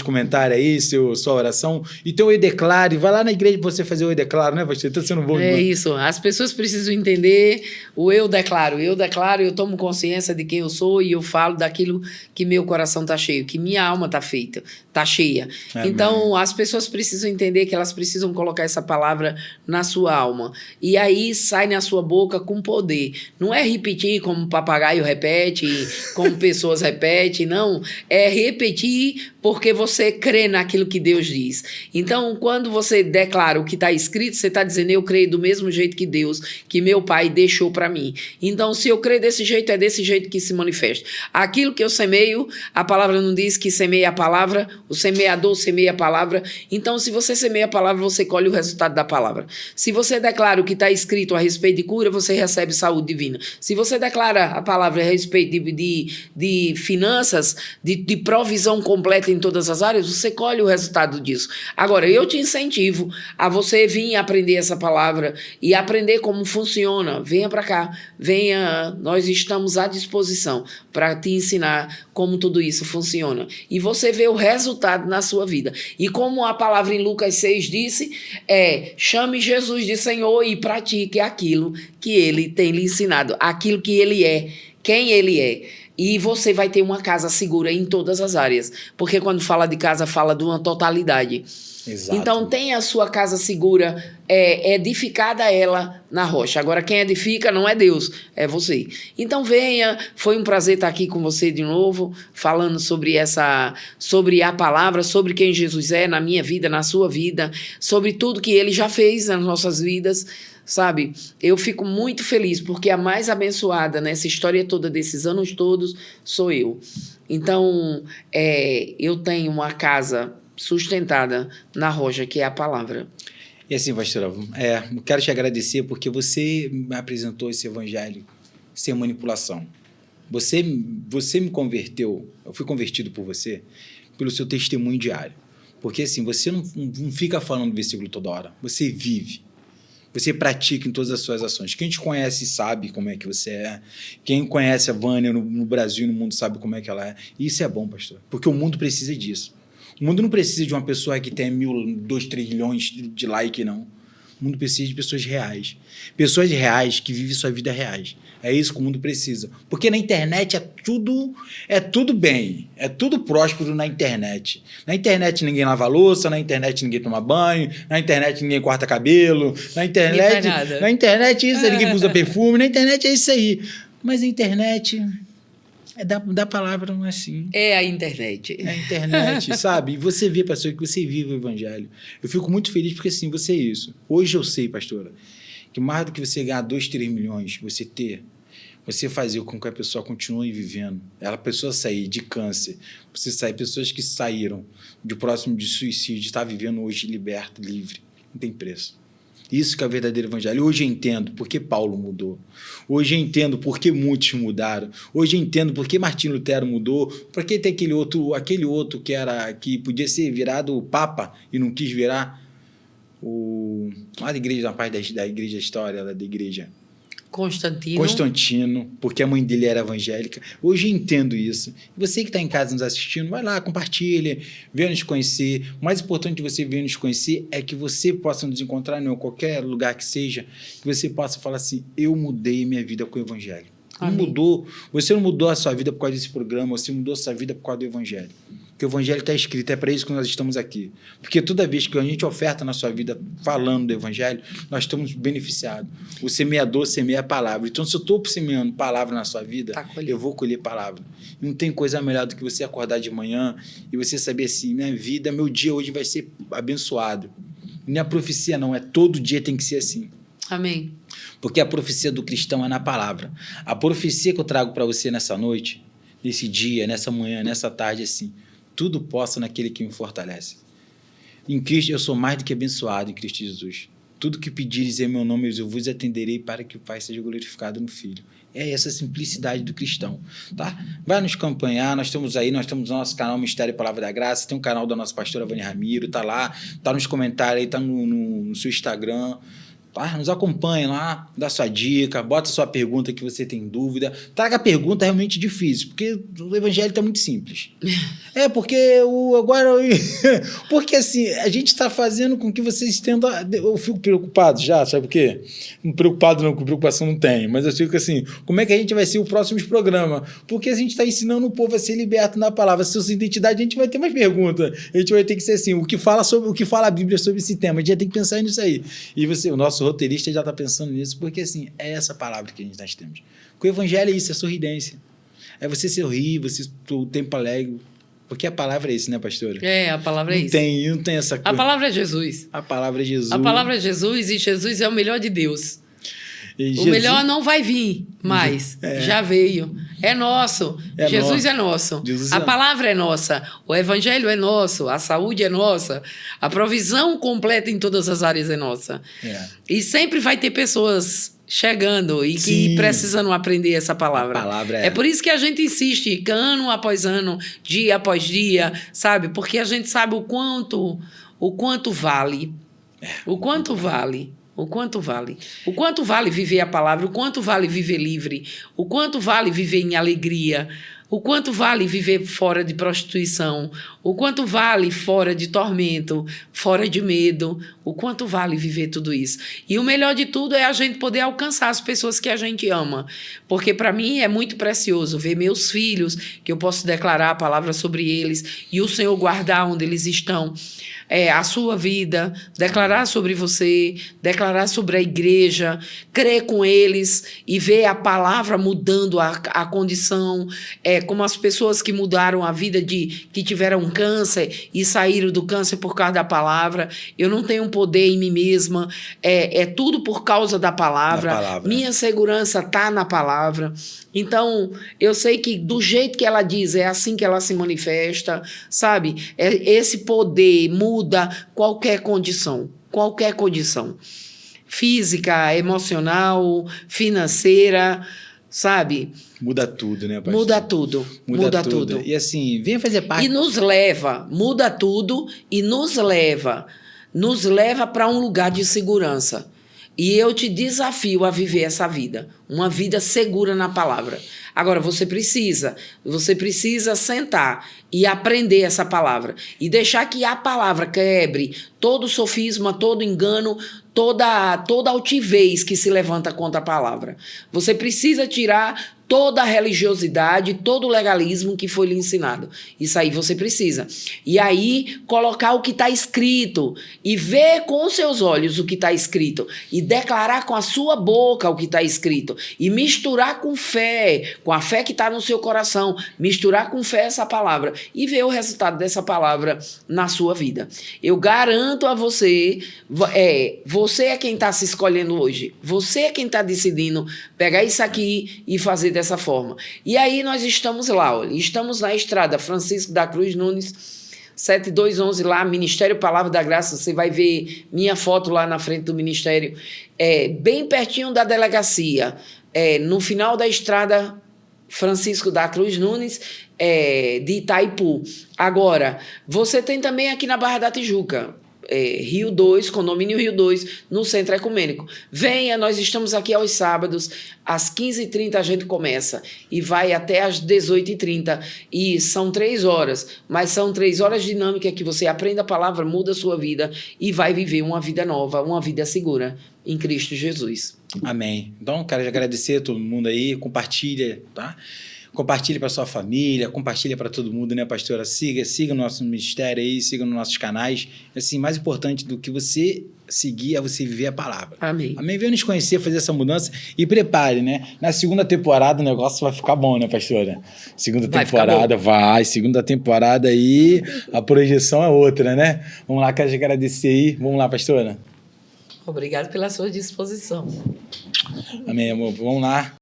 comentário aí, sua oração, e tem o Eu Declaro, vai lá na igreja pra você fazer o Eu Declaro, né, pastor? Tá sendo bom. Isso, as pessoas precisam entender o Eu Declaro. Eu tomo consciência de quem eu sou e eu falo daquilo que meu coração tá cheio, que minha alma tá cheia. Amém. Então, as pessoas precisam entender que elas precisam colocar essa palavra na sua alma. E aí sai na sua boca com poder. Não é repetir como papagaio repete, como pessoas repetem, não. É repetir porque você crê naquilo que Deus diz. Então, quando você declara o que está escrito, você está dizendo, eu creio do mesmo jeito que Deus, que meu Pai deixou para mim. Então, se eu creio desse jeito, é desse jeito que se manifesta. Aquilo que eu semeio, a palavra não diz que semeia a palavra, o semeador semeia a palavra. Então, se você semeia a palavra, você colhe o resultado da palavra. Se você declara o que está escrito a respeito de cura, você recebe saúde divina. Se você declara a palavra a respeito de finanças, de provisão completa em todas as áreas, você colhe o resultado disso. Agora, eu te incentivo a você vir aprender essa palavra e aprender como funciona. Venha para cá, venha, nós estamos à disposição para te ensinar como tudo isso funciona. E você vê o resultado na sua vida. E como a palavra em Lucas 6 disse, chame Jesus de Senhor e pratique aquilo que Ele tem lhe ensinado, aquilo que Ele é, quem Ele é. E você vai ter uma casa segura em todas as áreas. Porque quando fala de casa, fala de uma totalidade. Exato. Então, tenha a sua casa segura, edificada ela na rocha. Agora, quem edifica não é Deus, é você. Então, venha. Foi um prazer estar aqui com você de novo, falando sobre a palavra, sobre quem Jesus é na minha vida, na sua vida, sobre tudo que Ele já fez nas nossas vidas. Sabe, eu fico muito feliz porque a mais abençoada nessa história toda, desses anos todos, sou eu. Então, eu tenho uma casa sustentada na rocha, que é a palavra. E assim, pastora, eu quero te agradecer porque você me apresentou esse evangelho sem manipulação. Você me converteu, eu fui convertido por você, pelo seu testemunho diário. Porque assim, você não fica falando versículo toda hora, você vive. Você pratica em todas as suas ações. Quem te conhece sabe como é que você é. Quem conhece a Vânia no Brasil e no mundo sabe como é que ela é. E isso é bom, pastor, porque o mundo precisa disso. O mundo não precisa de uma pessoa que tenha 2, 3 milhões de like, não. O mundo precisa de pessoas reais. Pessoas reais que vivem sua vida reais. É isso que o mundo precisa. Porque na internet é tudo bem. É tudo próspero na internet. Na internet ninguém lava louça, na internet ninguém toma banho, na internet ninguém corta cabelo, na internet isso, ninguém usa perfume, na internet é isso aí. Mas a internet... da palavra não é assim. É a internet. É a internet, sabe? E você vê, pastor, que você vive o evangelho. Eu fico muito feliz porque, assim, você é isso. Hoje eu sei, pastora, que mais do que você ganhar 2, 3 milhões, você fazer com que a pessoa continue vivendo. A pessoa sair de câncer, pessoas que saíram de próximo de suicídio, está vivendo hoje liberto, livre. Não tem preço. Isso que é o verdadeiro evangelho. Hoje eu entendo por que Paulo mudou. Hoje eu entendo por que muitos mudaram. Hoje eu entendo por que Martim Lutero mudou. Por que tem aquele outro que podia ser virado papa e não quis virar lá da igreja, na parte da igreja história, da igreja. Constantino, porque a mãe dele era evangélica. Hoje eu entendo isso. Você que está em casa nos assistindo, vai lá, compartilha, venha nos conhecer. O mais importante de você vir nos conhecer é que você possa nos encontrar em qualquer lugar que seja, que você possa falar assim, eu mudei minha vida com o evangelho. Você não mudou a sua vida por causa desse programa, você mudou a sua vida por causa do evangelho. Porque o evangelho está escrito, é para isso que nós estamos aqui. Porque toda vez que a gente oferta na sua vida falando do evangelho, nós estamos beneficiados. O semeador semeia a palavra. Então, se eu estou semeando palavra na sua vida, eu vou colher palavra. Não tem coisa melhor do que você acordar de manhã e você saber assim, minha vida, meu dia hoje vai ser abençoado. Não é profecia, não. Todo dia tem que ser assim. Amém. Porque a profecia do cristão é na palavra. A profecia que eu trago para você nessa noite, nesse dia, nessa manhã, nessa tarde, assim, tudo posso naquele que me fortalece. Em Cristo eu sou mais do que abençoado em Cristo Jesus. Tudo que pedires em meu nome eu vos atenderei para que o Pai seja glorificado no Filho. É essa simplicidade do cristão, tá? Vai nos acompanhar, nós estamos no nosso canal Mistério e Palavra da Graça, tem um canal da nossa pastora Vânia Ramiro, tá lá, tá nos comentários aí, tá no seu Instagram. Tá? Nos acompanhe lá, dá sua dica, bota sua pergunta que você tem dúvida. Traga pergunta realmente difícil, porque o evangelho está muito simples. Porque assim, a gente está fazendo com que vocês tenham... Eu fico preocupado já, sabe por quê? Não preocupado não, com preocupação não tenho, mas eu fico assim, como é que a gente vai ser o próximo programa? Porque a gente está ensinando o povo a ser liberto na palavra. Se sua identidade, a gente vai ter mais perguntas. A gente vai ter que ser assim, o que fala a Bíblia sobre esse tema, a gente já tem que pensar nisso aí. E o nosso roteirista já está pensando nisso, porque assim, é essa palavra que nós temos. Porque o evangelho é isso, é sorridência. É você sorrir, você o tempo alegre. Porque a palavra é isso, né, pastora? A palavra é isso. Não tem essa coisa. A palavra é Jesus. A palavra é Jesus. A palavra é Jesus e Jesus é o melhor de Deus. E O Jesus- melhor não vai vir mais. Já veio. É nosso. É Jesus nosso. é nosso. Jesus A é- palavra é nossa. O evangelho é nosso. A saúde é nossa. A provisão completa em todas as áreas é nossa. É. E sempre vai ter pessoas chegando e que Sim. precisam aprender essa palavra. A palavra É por isso que a gente insiste, ano após ano, dia após dia, sabe? Porque a gente sabe o quanto vale. O quanto vale. O quanto vale. O quanto vale viver a palavra, o quanto vale viver livre, o quanto vale viver em alegria, o quanto vale viver fora de prostituição, o quanto vale fora de tormento, fora de medo, o quanto vale viver tudo isso. E o melhor de tudo é a gente poder alcançar as pessoas que a gente ama, porque para mim é muito precioso ver meus filhos, que eu posso declarar a palavra sobre eles, e o Senhor guardar onde eles estão. A sua vida, declarar sobre você, declarar sobre a igreja, crer com eles e ver a palavra mudando a condição, como as pessoas que mudaram a vida que tiveram câncer e saíram do câncer por causa da palavra. Eu não tenho poder em mim mesma, é tudo por causa da palavra. Da palavra. Minha segurança está na palavra. Então, eu sei que do jeito que ela diz, é assim que ela se manifesta, sabe? Esse poder muda qualquer condição, física, emocional, financeira, sabe? Muda tudo, né, pastor? Muda tudo. E assim, venha fazer parte. E nos leva, muda tudo e nos leva para um lugar de segurança. E eu te desafio a viver essa vida, uma vida segura na palavra. Agora, você precisa sentar e aprender essa palavra e deixar que a palavra quebre todo sofisma, todo engano, toda altivez que se levanta contra a palavra. Você precisa tirar toda a religiosidade, todo o legalismo que foi lhe ensinado. Isso aí você precisa. E aí, colocar o que está escrito e ver com os seus olhos o que está escrito e declarar com a sua boca o que está escrito e misturar com fé, com a fé que está no seu coração, misturar com fé essa palavra e ver o resultado dessa palavra na sua vida. Eu garanto a você, você é quem está se escolhendo hoje, você é quem está decidindo pegar isso aqui e fazer dessa forma. E aí nós estamos lá, olha, estamos na estrada Francisco da Cruz Nunes, 7211 lá, Ministério Palavra da Graça, você vai ver minha foto lá na frente do ministério, bem pertinho da delegacia, no final da estrada Francisco da Cruz Nunes, de Itaipu. Agora, você tem também aqui na Barra da Tijuca, Rio 2, condomínio Rio 2, no Centro Ecumênico. Venha, nós estamos aqui aos sábados, às 15h30 a gente começa e vai até às 18h30 e são 3 horas, mas são 3 horas dinâmicas que você aprende a palavra, muda a sua vida e vai viver uma vida nova, uma vida segura em Cristo Jesus. Amém. Então, quero agradecer a todo mundo aí, compartilha, tá? Compartilhe para sua família, compartilhe para todo mundo, né, pastora? Siga o nosso ministério aí, siga nos nossos canais. Assim, mais importante do que você seguir é você viver a palavra. Amém. Amém. Venha nos conhecer, fazer essa mudança e prepare, né? Na segunda temporada o negócio vai ficar bom, né, pastora? Segunda temporada aí, a projeção é outra, né? Vamos lá, quero te agradecer aí. Vamos lá, pastora. Obrigado pela sua disposição. Amém, amor. Vamos lá.